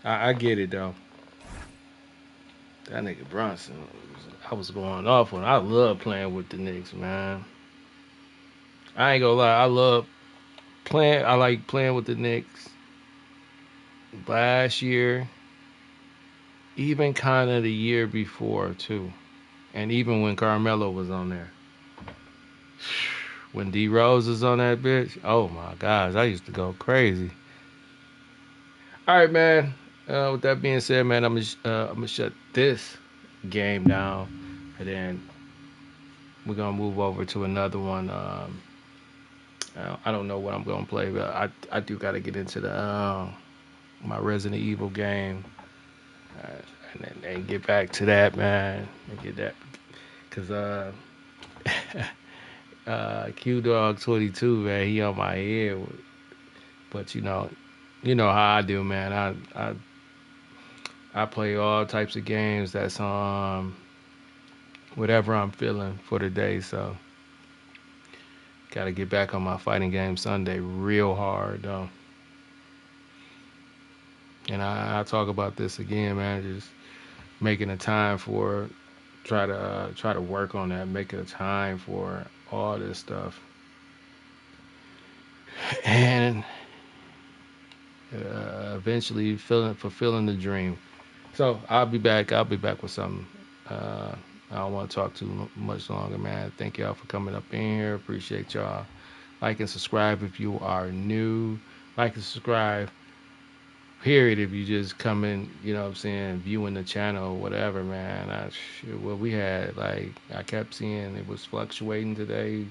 E: I get it, though. That nigga Brunson, I was going off on. I love playing with the Knicks, man. I ain't gonna lie. I like playing with the Knicks. Last year, even kind of the year before, too. And even when Carmelo was on there. When D Rose was on that bitch, oh my gosh, I used to go crazy. All right, man. With that being said, man, I'm gonna shut this game down, and then we're gonna move over to another one. I don't know what I'm gonna play, but I do gotta get into the my Resident Evil game, and get back to that, man, and get that, cause Q Dog 22, man, he on my head, but you know how I do, man. I play all types of games that's whatever I'm feeling for the day, so gotta get back on my fighting game Sunday real hard, though. And I talk about this again, man, just making a time for, try to work on that, making a time for all this stuff. And eventually fulfilling the dream. So I'll be back with something. I don't want to talk too much longer, man. Thank y'all for coming up in here. Appreciate y'all. Like and subscribe if you are new. Like and subscribe, period, if you just come in, you know what I'm saying, viewing the channel or whatever, man. We had, like, I kept seeing it was fluctuating today,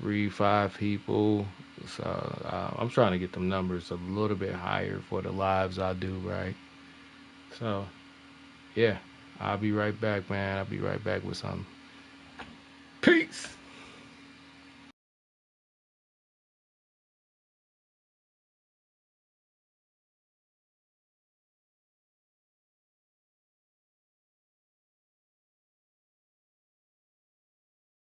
E: 3-5 people. So I'm trying to get them numbers a little bit higher for the lives I do, right? So, yeah, I'll be right back, man. I'll be right back with something. Peace.